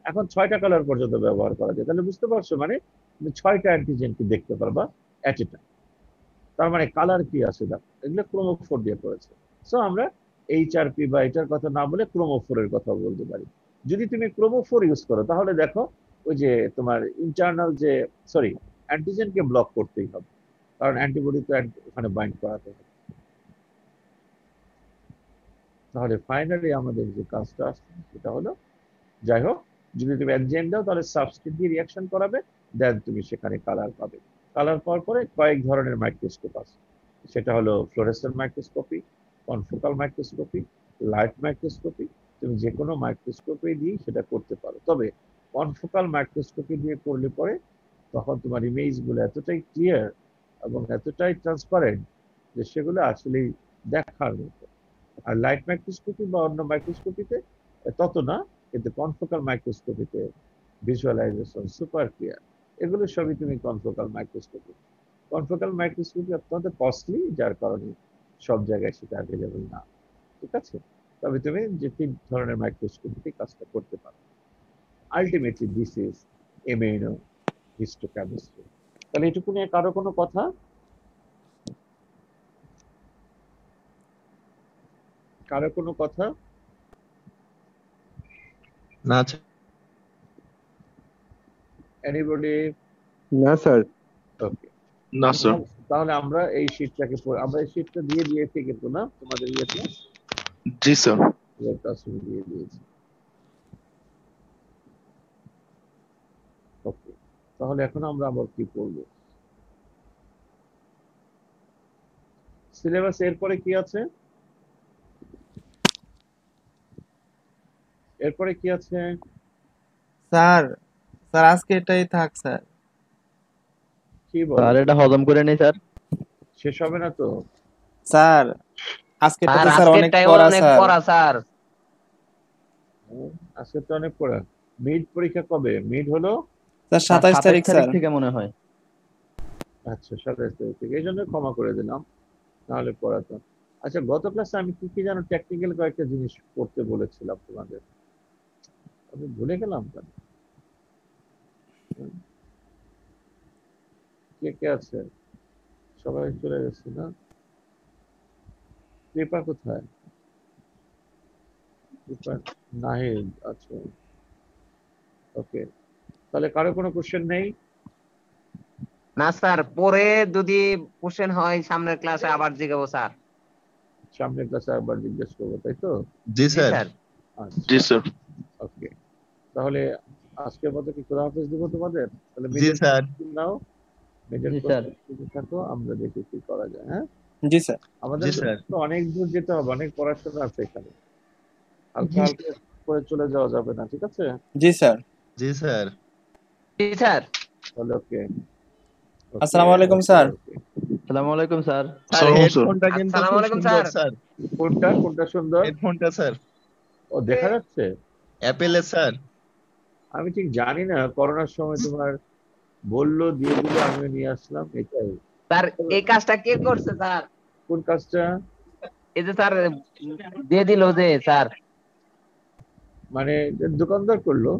এখন 6টা কালার পর্যন্ত ব্যবহার করা যায়। তাহলে বুঝতে পারছো, মানে তুমি 6টা অ্যান্টিজেনকে দেখতে পারবা এট এ টাইম। তার মানে কালার কি আছে দেখো, এগুলো ক্রোমোফোর দিয়ে করেছে। সো আমরা এইচআরপি বা এটার কথা না বলে ক্রোমোফোরের কথা বলতে পারি। যদি তুমি ক্রোমোফোর ইউজ করো তাহলে দেখো ওই যে তোমার ইন্টারনাল যে সরি অ্যান্টিজেনকে ব্লক করতেই হবে, কারণ অ্যান্টিবডি তো ওখানে বাইন্ড করাতে হবে। তাহলে ফাইনালি আমাদের যে কাজটা আসছে সেটা হলো, যাই হোক, যদি তুমি এনজাইম দাও তাহলে সাবস্ট্রেট দিয়ে রিঅ্যাকশন করাবে, দেন তুমি সেখানে কালার পাবে। কালার পাওয়ার পরে কয়েক ধরনের মাইক্রোস্কোপ আছে, সেটা হলো fluorescent microscopy, confocal microscopy, light microscopy. তুমি যে কোনো মাইক্রোস্কোপি দিয়ে সেটা করতে পারো, তবে কনফোকাল মাইক্রোস্কোপি দিয়ে করলে পরে তখন তোমার ইমেজ গুলো এতটাই ক্লিয়ার এবং এতটাই ট্রান্সপারেন্ট যে সেগুলো আসলেই দেখার মতো। আর লাইট মাইক্রোস্কোপি বা অন্য মাইক্রোস্কোপিতে তত না, কিন্তু কনফোকাল মাইক্রোস্কোপিতে ভিজুয়ালাইজেশন সুপার ক্লিয়ার। এগুলো সবই তুমি কনফোকাল মাইক্রোস্কোপি। কনফোকাল মাইক্রোস্কোপি অত্যন্ত কস্টলি, যার কারণে সব জায়গায় সেটা অ্যাভেলেবল না, ঠিক আছে। তবে তুমি যে 3 ধরনের মাইক্রোস্কোপিতে কাজটা করতে পারো। Ultimately this is immunohistochemistry. তাহলে এটুকু নিয়ে কারো কোনো কথা, কারো কোনো কথা? না এনিবডি? না স্যার। ওকে, না স্যার। তাহলে আমরা এই শীটটাকে আমরা এই শীটটা দিয়ে দিয়েছি কিন্তু না তোমাদের ইয়েতে, জি স্যার। ক্লাসরুমে দিয়ে দিয়েছি। ওকে, তাহলে এখন আমরা আবার কি করব, সিলেবাস এরপরে কি আছে, এরপরে কি আছে? স্যার স্যার আজকে এটাই থাক স্যার। কি বল, স্যার এটা হজম করে নেই স্যার। শেষ হবে না তো? স্যার আজকে স্যার স্যার অনেক আজকেরটাই পড়া অনেক স্যার। পড়া স্যার। আজকে তো অনেক পড়া। মিড পরীক্ষা কবে? মিড হলো স্যার 27 27 তারিখ তারিখ স্যার। থেকে মনে হয়। আচ্ছা 27 তারিখ থেকে, এই জন্য ক্ষমা করে দিলাম, নাহলে পড়াতাম। আচ্ছা, গত ক্লাসে আমি কি কি যেন টেকনিক্যাল কয়েকটা জিনিস করতে বলেছিলাম তোমাদের, আমি ভুলে গেলাম কেন? কে কে আছে? সবাই চলে গেছে না? কৃপা কোথায়? কৃপা নাহিদ আছে। ওকে, তাহলে কারো কোনো কোশ্চেন নেই? না স্যার, পরে যদি কোশ্চেন হয় সামনের ক্লাসে আবার জিজ্ঞাসা স্যার। সামনের ক্লাসে আবার জিজ্ঞেস করবো, তাই তো? জি জি স্যার। স্যার। আচ্ছা, জি স্যার। ওকে। তাহলে আজকের মতো কি খোদা হাফেজ দিব তোমাদের? তাহলে জি মেজর স্যার। নাও, মেজর জি স্যার। প্রস্তুতি থাকো, আমরা দেখি কি করা যায়। হ্যাঁ, জি স্যার। আমাদের জি স্যার। তো অনেক দূর যেতে হবে, অনেক পড়াশোনা আছে এখানে, হালকা হালকা করে চলে যাওয়া যাবে না, ঠিক আছে? জি স্যার। জি স্যার। জি স্যার। তাহলে ওকে, আসসালামু আলাইকুম স্যার। আসসালামু আলাইকুম স্যার। স্যার স্যার হেডফোনটা হেডফোনটা কিন্তু আসসালামু খুব আলাইকুম সুন্দর স্যার। স্যার। কোনটা সুন্দর? হেডফোনটা স্যার, ও দেখা যাচ্ছে? অ্যাপেলের স্যার। আমি ঠিক জানি না, করোনার সময় তোমার বললো, দিয়ে দিল, আমিও নিয়ে আসলাম, এটাই। স্যার এই কাজটা কে করছে স্যার? কোন কাজটা? এই যে স্যার দিয়ে দিল যে স্যার। মানে দোকানদার করলো?